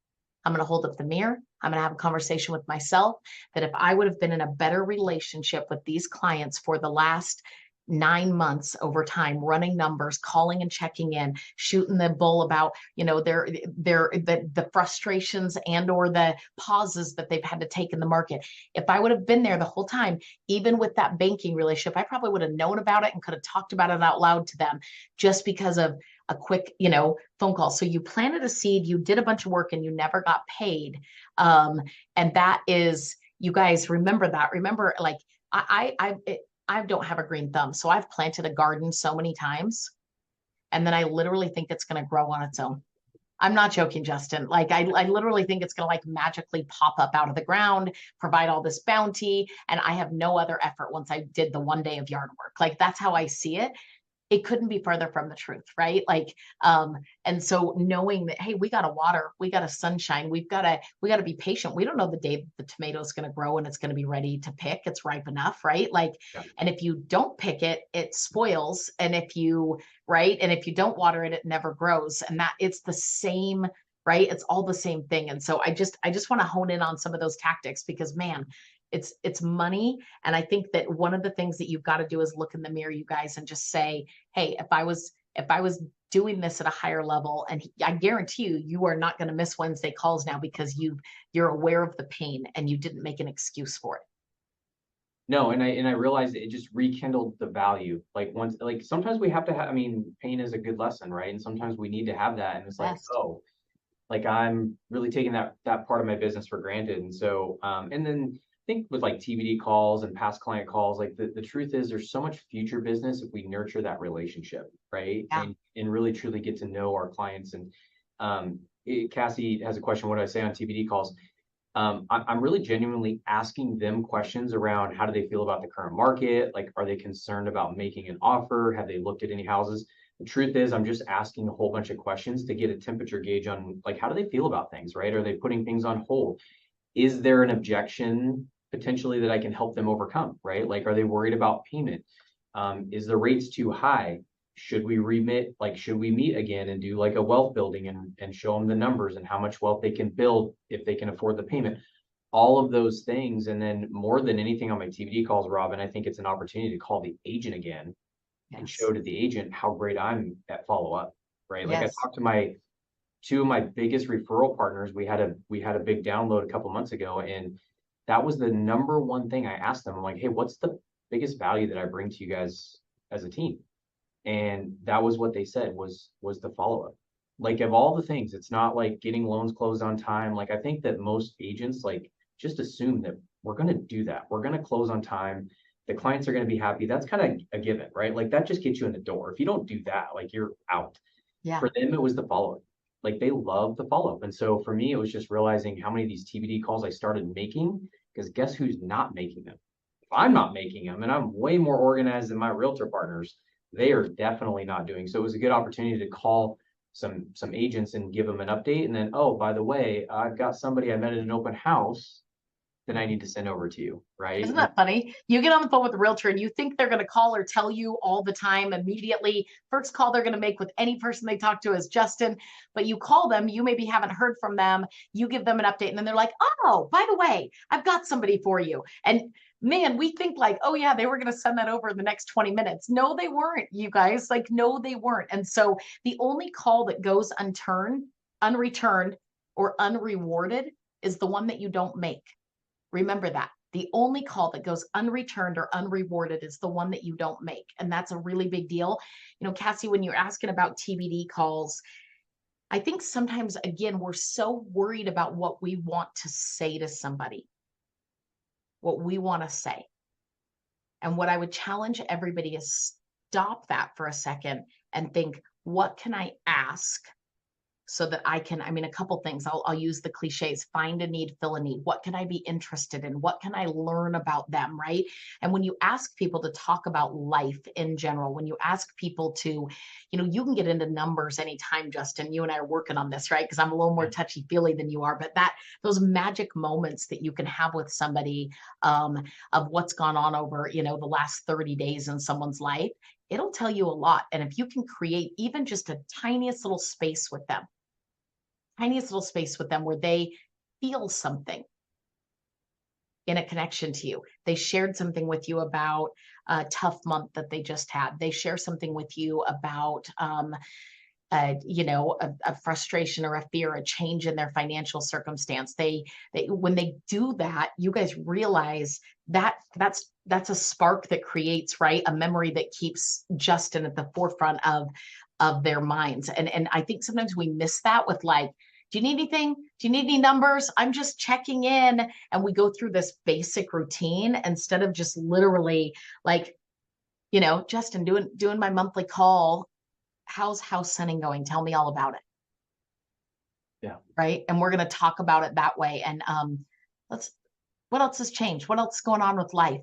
Speaker 1: I'm going to hold up the mirror. I'm going to have a conversation with myself that if I would have been in a better relationship with these clients for the last 9 months over time, running numbers, calling and checking in, shooting the bull about, the frustrations and or the pauses that they've had to take in the market. If I would have been there the whole time, even with that banking relationship, I probably would have known about it and could have talked about it out loud to them just because of a quick, phone call. So you planted a seed, you did a bunch of work and you never got paid. And that is, you guys remember that. Remember, like I don't have a green thumb. So I've planted a garden so many times and then I literally think it's going to grow on its own. I'm not joking, Justin. Like I literally think it's going to like magically pop up out of the ground, provide all this bounty. And I have no other effort once I did the 1 day of yard work. Like that's how I see it. It couldn't be further from the truth, right? And so knowing that, hey, we got to water, we got to sunshine, we got to be patient. We don't know the day the tomato is going to grow and it's going to be ready to pick. It's ripe enough, right? And if you don't pick it, it spoils. And if you don't water it, it never grows. And that it's the same, right? It's all the same thing. And so I just want to hone in on some of those tactics because man, it's money. And I think that one of the things that you've got to do is look in the mirror, you guys, and just say, hey, if I was doing this at a higher level, and I guarantee you are not going to miss Wednesday calls now because you're aware of the pain and you didn't make an excuse for it.
Speaker 2: No, and I realized it just rekindled the value. Sometimes we have to have, pain is a good lesson, right? And sometimes we need to have that. And it's like, oh, like I'm really taking that part of my business for granted. And so, and then I think with like TBD calls and past client calls, like the truth is there's so much future business if we nurture that relationship, right?
Speaker 1: Yeah.
Speaker 2: And really truly get to know our clients. And Cassie has a question, what do I say on TBD calls? I'm really genuinely asking them questions around how do they feel about the current market? Like, are they concerned about making an offer? Have they looked at any houses? The truth is I'm just asking a whole bunch of questions to get a temperature gauge on like, how do they feel about things, right? Are they putting things on hold? Is there an objection potentially that I can help them overcome, right? Like, are they worried about payment? Is the rates too high? Should we should we meet again and do like a wealth building and show them the numbers and how much wealth they can build if they can afford the payment? All of those things. And then more than anything on my TBD calls, Robyn, I think it's an opportunity to call the agent again and show to the agent how great I'm at follow up, right? Like I
Speaker 1: Yes.
Speaker 2: talked to my two of my biggest referral partners. We had a big download a couple months ago, and that was the number one thing I asked them. I'm like, hey, what's the biggest value that I bring to you guys as a team? And that was what they said was the follow-up. Like of all the things, it's not like getting loans closed on time. Like I think that most agents like just assume that we're going to do that. We're going to close on time. The clients are going to be happy. That's kind of a given, right? Like that just gets you in the door. If you don't do that, like you're out.
Speaker 1: Yeah.
Speaker 2: For them, it was the follow-up. Like they love the follow-up. And so for me, it was just realizing how many of these TBD calls I started making, because guess who's not making them? If I'm not making them, and I'm way more organized than my realtor partners, they are definitely not doing. So it was a good opportunity to call some agents and give them an update. And then, oh, by the way, I've got somebody I met at an open house that I need to send over to you, right?
Speaker 1: Isn't
Speaker 2: And
Speaker 1: that funny? You get on the phone with a realtor and you think they're going to call or tell you all the time immediately. First call they're going to make with any person they talk to is Justin, but you call them, you maybe haven't heard from them. You give them an update and then they're like, oh, by the way, I've got somebody for you. And man, we think like, oh yeah, they were going to send that over in the next 20 minutes. No, they weren't, you guys. Like, no, they weren't. And so the only call that goes unreturned, or unrewarded is the one that you don't make. Remember that. The only call that goes unreturned or unrewarded is the one that you don't make. And that's a really big deal. You know, Cassie, when you're asking about TBD calls, I think sometimes, again, we're so worried about what we want to say to somebody, what we want to say. And what I would challenge everybody is stop that for a second and think, what can I ask so that I can, I mean, a couple things. I'll use the cliches: find a need, fill a need. What can I be interested in? What can I learn about them, right? And when you ask people to talk about life in general, when you ask people to, you know, you can get into numbers anytime, Justin. You and I are working on this, right? Because I'm a little more touchy feely than you are, but that those magic moments that you can have with somebody, of what's gone on over, you know, the last 30 days in someone's life, it'll tell you a lot. And if you can create even just a tiniest little space with them where they feel something in a connection to you. They shared something with you about a tough month that they just had. They share something with you about, you know, a frustration or a fear, a change in their financial circumstance. They when they do that, you guys realize that that's a spark that creates, right, a memory that keeps Justin at the forefront of their minds. And I think sometimes we miss that with like, do you need anything? Do you need any numbers? I'm just checking in. And we go through this basic routine instead of just literally like, you know, Justin, doing my monthly call. How's house sending going? Tell me all about it.
Speaker 2: yeah,
Speaker 1: Right. And we're going to talk about it that way. And let's, what else has changed? What else is going on with life?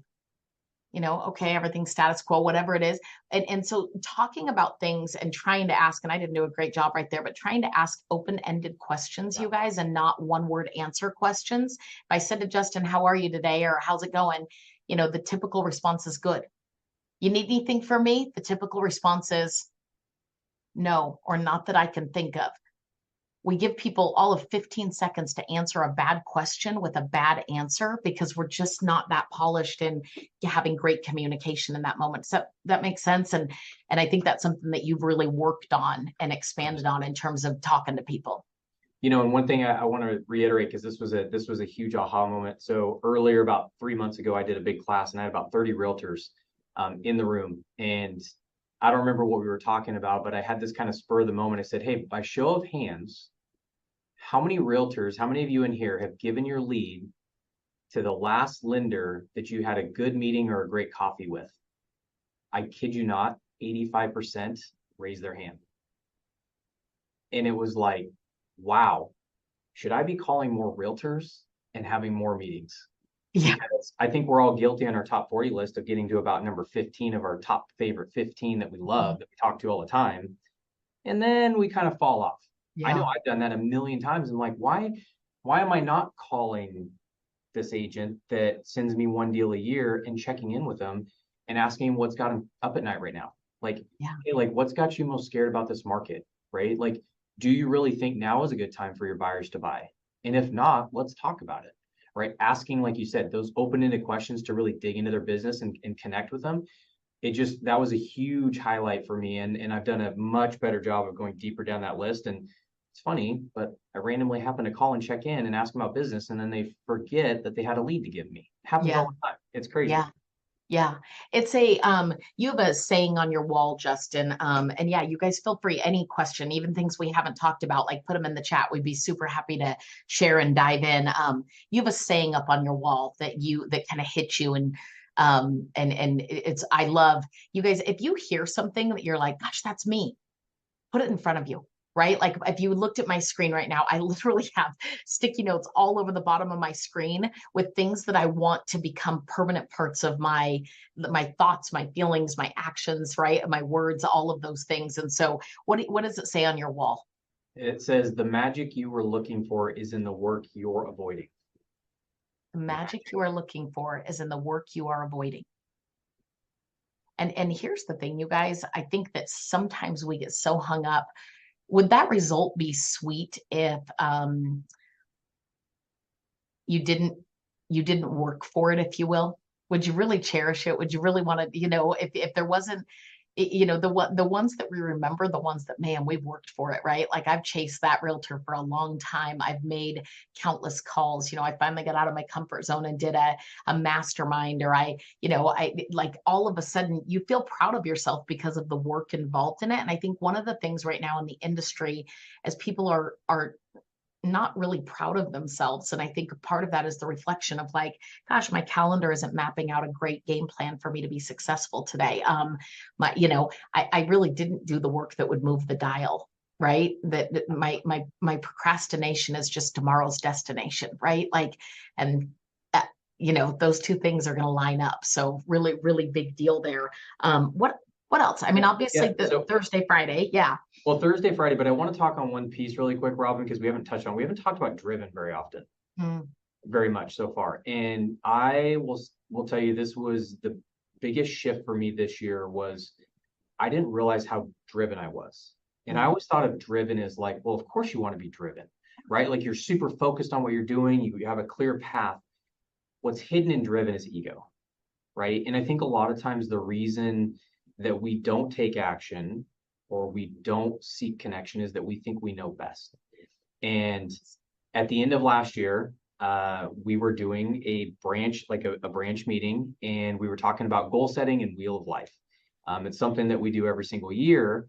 Speaker 1: You know, okay, everything's status quo, whatever it is. And so talking about things and trying to ask, and I didn't do a great job right there, but trying to ask open-ended questions, you guys, and not one-word answer questions. If I said to Justin, how are you today? Or how's it going? You know, the typical response is good. You need anything from me? The typical response is no, or not that I can think of. We give people all of 15 seconds to answer a bad question with a bad answer because we're just not that polished in having great communication in that moment. So that makes sense. And I think that's something that you've really worked on and expanded on in terms of talking to people.
Speaker 2: You know, and one thing I want to reiterate, because this was a huge aha moment. So earlier, about 3 months ago, I did a big class and I had about 30 realtors in the room. And I don't remember what we were talking about, but I had this kind of spur of the moment. I said, hey, by show of hands, how many realtors, how many of you in here have given your lead to the last lender that you had a good meeting or a great coffee with? I kid you not, 85% raised their hand. And it was like, wow, should I be calling more realtors and having more meetings?
Speaker 1: Yeah.
Speaker 2: Because I think we're all guilty on our top 40 list of getting to about number 15 of our top favorite 15 that we love, that we talk to all the time. And then we kind of fall off. I know
Speaker 1: Yeah.
Speaker 2: I've done that a million times. I'm like, why am I not calling this agent that sends me one deal a year and checking in with them and asking him what's got him up at night right now. Like,
Speaker 1: Yeah.
Speaker 2: hey, like what's got you most scared about this market, right? Like, do you really think now is a good time for your buyers to buy? And if not, let's talk about it, right? Asking, like you said, those open-ended questions to really dig into their business and connect with them. That was a huge highlight for me. And I've done a much better job of going deeper down that list. And it's funny, but I randomly happen to call and check in and ask them about business, and then they forget that they had a lead to give me. It happens
Speaker 1: Yeah.
Speaker 2: all the time. It's crazy.
Speaker 1: Yeah. Yeah, it's a you have a saying on your wall, Justin. And yeah, you guys feel free, any question, even things we haven't talked about, like put them in the chat. We'd be super happy to share and dive in. You have a saying up on your wall that kind of hits you, and it's, I love you guys. If you hear something that you're like, gosh, that's me, put it in front of you, right? Like if you looked at my screen right now, I literally have sticky notes all over the bottom of my screen with things that I want to become permanent parts of my thoughts, my feelings, my actions, right? My words, all of those things. And so what does it say on your wall?
Speaker 2: It says the magic you were looking for is in the work you're avoiding.
Speaker 1: The magic you are looking for is in the work you are avoiding. And here's the thing, you guys, I think that sometimes we get so hung up. Would that result be sweet if you didn't you didn't work for it, if you will? Would you really cherish it? Would you really want to, if there wasn't, the ones that we remember, the ones that, man, we've worked for it, right? Like I've chased that realtor for a long time. I've made countless calls. I finally got out of my comfort zone and did a mastermind, or I like, all of a sudden you feel proud of yourself because of the work involved in it. And I think one of the things right now in the industry, as people are not really proud of themselves. And I think part of that is the reflection of like, gosh, my calendar isn't mapping out a great game plan for me to be successful today. I really didn't do the work that would move the dial, right? That my procrastination is just tomorrow's destination, right? Like, and those two things are going to line up. So really, really big deal there. What else? I mean, obviously the Thursday, Friday. Yeah.
Speaker 2: Well, Thursday, Friday, but I want to talk on one piece really quick, Robyn, because we haven't talked about driven very often, very much so far. And I will tell you, this was the biggest shift for me this year. Was I didn't realize how driven I was. And I always thought of driven as like, well, of course you want to be driven, right? Like you're super focused on what you're doing. You have a clear path. What's hidden in driven is ego, right? And I think a lot of times the reason that we don't take action or we don't seek connection is that we think we know best. And at the end of last year, we were doing a branch meeting, and we were talking about goal setting and wheel of life. It's something that we do every single year.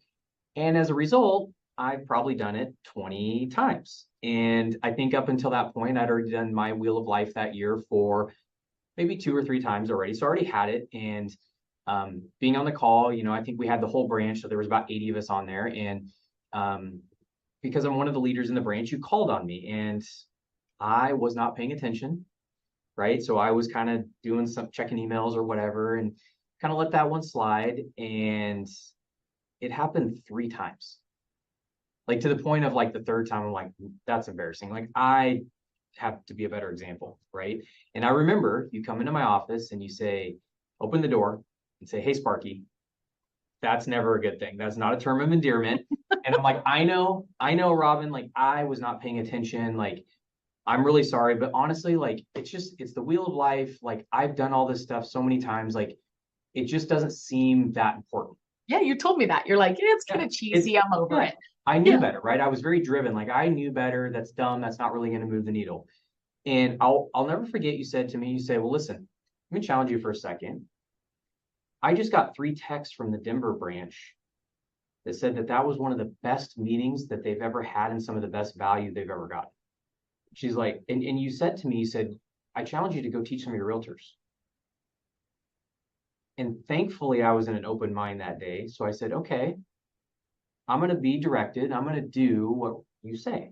Speaker 2: And as a result, I've probably done it 20 times. And I think up until that point, I'd already done my wheel of life that year for maybe 2 or 3 times already. So I already had it. And being on the call, I think we had the whole branch. So there was about 80 of us on there. And because I'm one of the leaders in the branch, you called on me and I was not paying attention. Right. So I was kind of doing some checking emails or whatever and kind of let that one slide. And it happened 3 times. Like to the point of like the third time, I'm like, that's embarrassing. Like I have to be a better example. Right. And I remember you come into my office and you say, open the door and say, hey, Sparky, that's never a good thing. That's not a term of endearment. And I'm like, I know, Robyn, like I was not paying attention. Like, I'm really sorry. But honestly, like, it's the wheel of life. Like I've done all this stuff so many times. Like it just doesn't seem that important.
Speaker 1: Yeah, you told me that. You're like, it's kind of cheesy. I'm over it.
Speaker 2: I knew better, right? I was very driven. Like I knew better. That's dumb. That's not really going to move the needle. And I'll never forget you said to me, well, listen, let me challenge you for a second. I just got 3 texts from the Denver branch that said that was one of the best meetings that they've ever had and some of the best value they've ever gotten. She's like, and you said to me, you said, I challenge you to go teach some of your realtors. And thankfully I was in an open mind that day. So I said, okay, I'm going to be directed. I'm going to do what you say.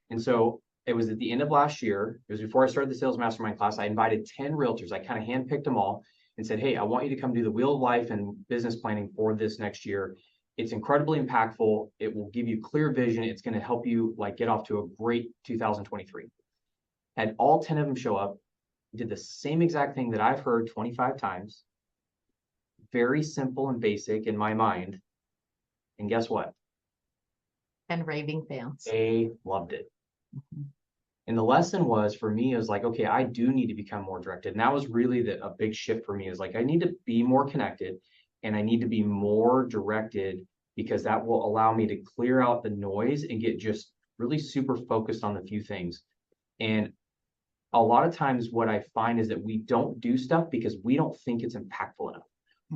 Speaker 2: And so it was at the end of last year. It was before I started the Sales Mastermind class. I invited 10 realtors. I kind of handpicked them all and said, hey, I want you to come do the wheel of life and business planning for this next year. It's incredibly impactful. It will give you clear vision. It's going to help you like get off to a great 2023. Had all 10 of them show up. did the same exact thing that I've heard 25 times, very simple and basic in my mind. And guess what?
Speaker 1: And raving fans.
Speaker 2: They loved it.
Speaker 1: Mhm.
Speaker 2: And the lesson was for me, it was like, okay, I do need to become more directed. And that was really a big shift for me, is like, I need to be more connected and I need to be more directed, because that will allow me to clear out the noise and get just really super focused on the few things. And a lot of times what I find is that we don't do stuff because we don't think it's impactful enough,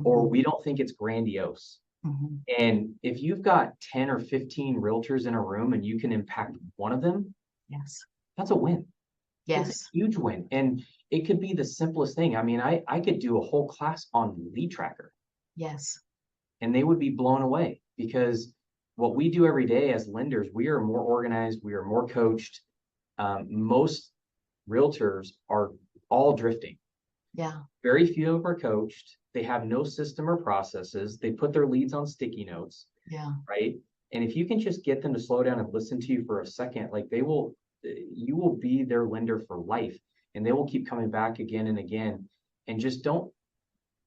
Speaker 2: or we don't think it's grandiose.
Speaker 1: Mhm.
Speaker 2: And if you've got 10 or 15 realtors in a room and you can impact one of them,
Speaker 1: Yes.
Speaker 2: that's a win. It's a
Speaker 1: Yes.
Speaker 2: huge win. And it could be the simplest thing. I mean, I could do a whole class on lead tracker
Speaker 1: Yes.
Speaker 2: and they would be blown away, because what we do every day as lenders, we are more organized, we are more coached. Most realtors are all drifting.
Speaker 1: Yeah.
Speaker 2: Very few of them are coached. They have no system or processes. They put their leads on sticky notes,
Speaker 1: Yeah.
Speaker 2: right? And if you can just get them to slow down and listen to you for a second, like you will be their lender for life, and they will keep coming back again and again. And just don't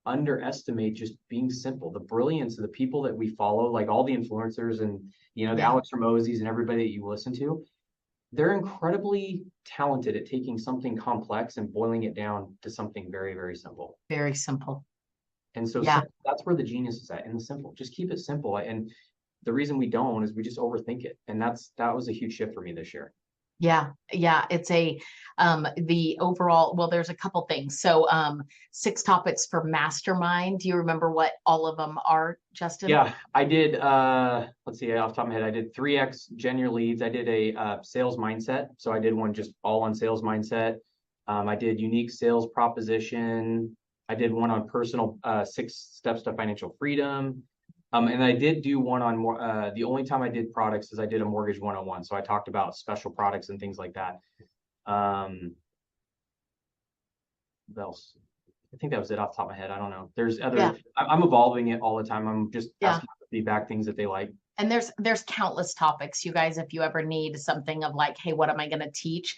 Speaker 2: underestimate just being simple. The brilliance of the people that we follow, like all the influencers and, the
Speaker 1: Yeah.
Speaker 2: Alex Ramosys and everybody that you listen to, they're incredibly talented at taking something complex and boiling it down to something very, very simple.
Speaker 1: Very simple.
Speaker 2: And so
Speaker 1: Yeah.
Speaker 2: that's where the genius is at, in the simple. Just keep it simple. And the reason we don't is we just overthink it. And that was a huge shift for me this year.
Speaker 1: Yeah, yeah, it's the overall, well, there's a couple things. So 6 topics for Mastermind. Do you remember what all of them are, Justin?
Speaker 2: Yeah, I did let's see, off the top of my head, I did 3x gen your leads. I did a sales mindset. So I did one just all on sales mindset. I did unique sales proposition. I did one on personal 6 steps to financial freedom. And I did do one on more, the only time I did products is I did a mortgage 101. So I talked about special products and things like that. What else? I think that was it off the top of my head. I don't know. There's other,
Speaker 1: Yeah.
Speaker 2: I'm evolving it all the time. I'm just
Speaker 1: Yeah.
Speaker 2: asking for feedback, things that they like.
Speaker 1: And there's countless topics, you guys, if you ever need something of like, hey, what am I going to teach?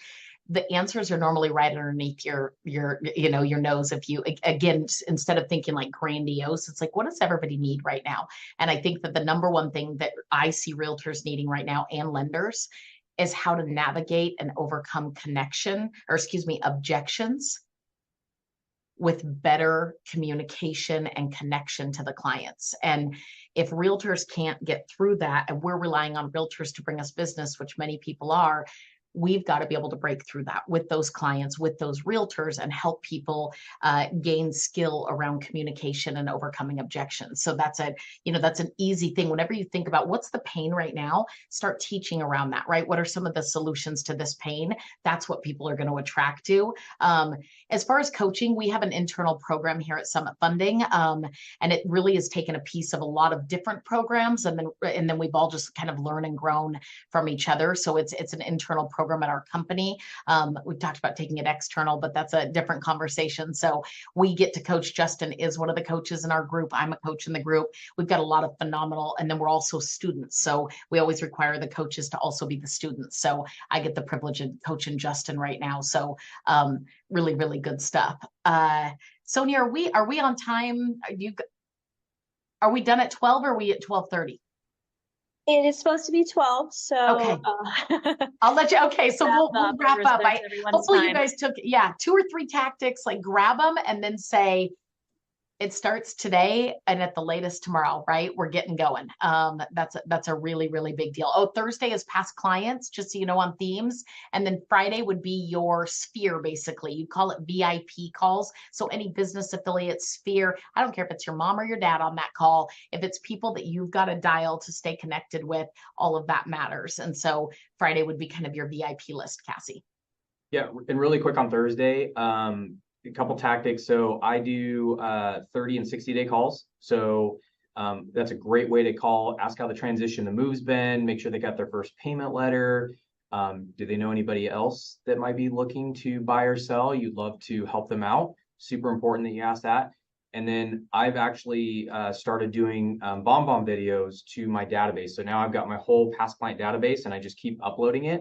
Speaker 1: The answers are normally right underneath your your nose. If you, again, instead of thinking like grandiose, it's like, what does everybody need right now? And I think that the number one thing that I see realtors needing right now, and lenders, is how to navigate and overcome objections with better communication and connection to the clients. And if realtors can't get through that, and we're relying on realtors to bring us business, which many people are, we've got to be able to break through that with those clients, with those realtors, and help people gain skill around communication and overcoming objections. So that's that's an easy thing. Whenever you think about what's the pain right now, start teaching around that, right? What are some of the solutions to this pain? That's what people are going to attract to. As far as coaching, we have an internal program here at Summit Funding, and it really has taken a piece of a lot of different programs, and then we've all just kind of learned and grown from each other. So it's an internal program at our company. We talked about taking it external, but that's a different conversation. So we get to coach. Justin is one of the coaches in our group. I'm a coach in the group. We've got a lot of phenomenal, and then we're also students. So we always require the coaches to also be the students. So I get the privilege of coaching Justin right now. So really, really good stuff. Sonia, are we on time? Are we done at 12 or are we at 12:30?
Speaker 3: It is supposed to be 12, so
Speaker 1: okay. I'll let you. Okay, so we'll wrap up. Hopefully you guys took 2 or 3 tactics, like grab them and then say, it starts today and at the latest tomorrow, right? We're getting going. That's a really, really big deal. Oh, Thursday is past clients, just so you know, on themes. And then Friday would be your sphere, basically. You call it VIP calls. So any business affiliate sphere, I don't care if it's your mom or your dad on that call. If it's people that you've got to dial to stay connected with, all of that matters. And so Friday would be kind of your VIP list, Cassie.
Speaker 2: Yeah, and really quick on Thursday, a couple tactics. So I do 30 and 60-day calls. So that's a great way to call, ask how the transition, the move's been, make sure they got their first payment letter. Do they know anybody else that might be looking to buy or sell? You'd love to help them out. Super important that you ask that. And then I've actually started doing BombBomb videos to my database. So now I've got my whole past client database and I just keep uploading it.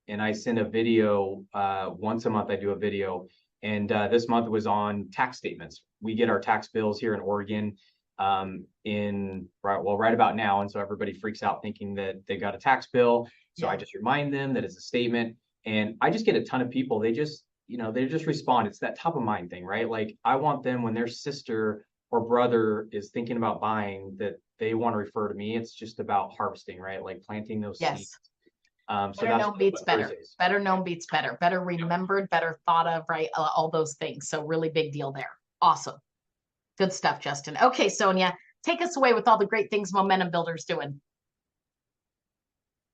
Speaker 2: And I send a video once a month. I do a video. And this month was on tax statements. We get our tax bills here in Oregon right about now. And so everybody freaks out thinking that they got a tax bill. So I just remind them that it's a statement. And I just get a ton of people. They just respond. It's that top of mind thing, right? Like I want them when their sister or brother is thinking about buying that they want to refer to me. It's just about harvesting, right? Like planting those seeds. So
Speaker 1: better known beats better. Better known beats better. Better remembered, better thought of, right? All those things. So really big deal there. Awesome. Good stuff, Justin. Okay, Sonia, take us away with all the great things Momentum Builder's doing.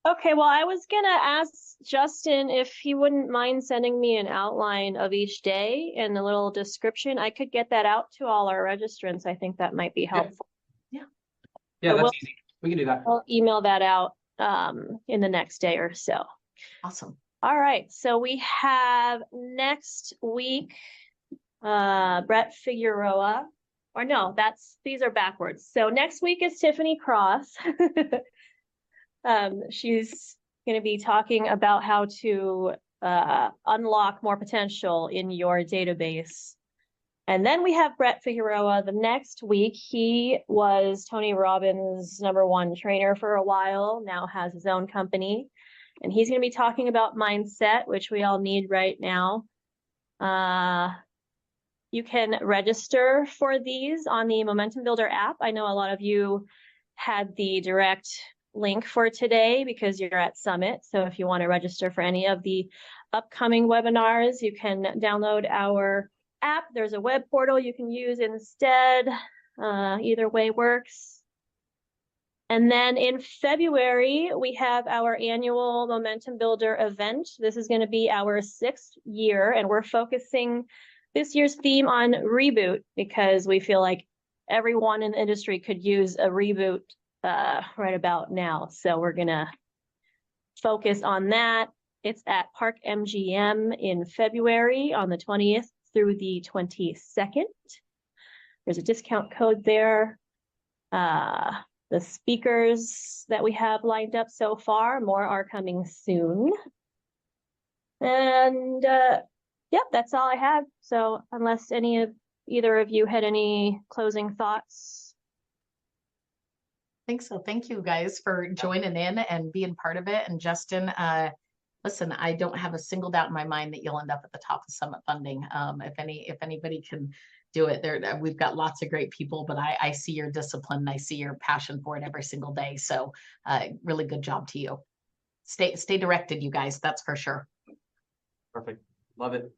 Speaker 3: Okay, well, I was gonna ask Justin if he wouldn't mind sending me an outline of each day and a little description. I could get that out to all our registrants. I think that might be helpful.
Speaker 2: Yeah,
Speaker 3: so
Speaker 2: that's easy. We can do that.
Speaker 3: I'll email that out in the next day or so.
Speaker 1: Awesome.
Speaker 3: All right, so we have next week, Brett Figueroa, or no, these are backwards. So next week is Tiffany Cross. She's going to be talking about how to unlock more potential in your database. And then we have Brett Figueroa the next week. He was Tony Robbins' #1 trainer for a while, now has his own company. And he's going to be talking about mindset, which we all need right now. You can register for these on the Momentum Builder app. I know a lot of you had the direct link for today because you're at Summit. So if you want to register for any of the upcoming webinars, you can download our app. There's a web portal you can use instead. Either way works. And then in February, we have our annual Momentum Builder event. This is going to be our 6th year, and we're focusing this year's theme on reboot because we feel like everyone in the industry could use a reboot right about now. So we're going to focus on that. It's at Park MGM in February on the 20th through the 22nd. There's a discount code there. The speakers that we have lined up so far, more are coming soon. And yep, that's all I have. So unless either of you had any closing thoughts.
Speaker 1: I think so. Thank you guys for joining in and being part of it. And Justin, listen, I don't have a single doubt in my mind that you'll end up at the top of Summit funding. If anybody can do it, we've got lots of great people, but I see your discipline. I see your passion for it every single day. So really good job to you. Stay directed, you guys. That's for sure.
Speaker 2: Perfect. Love it.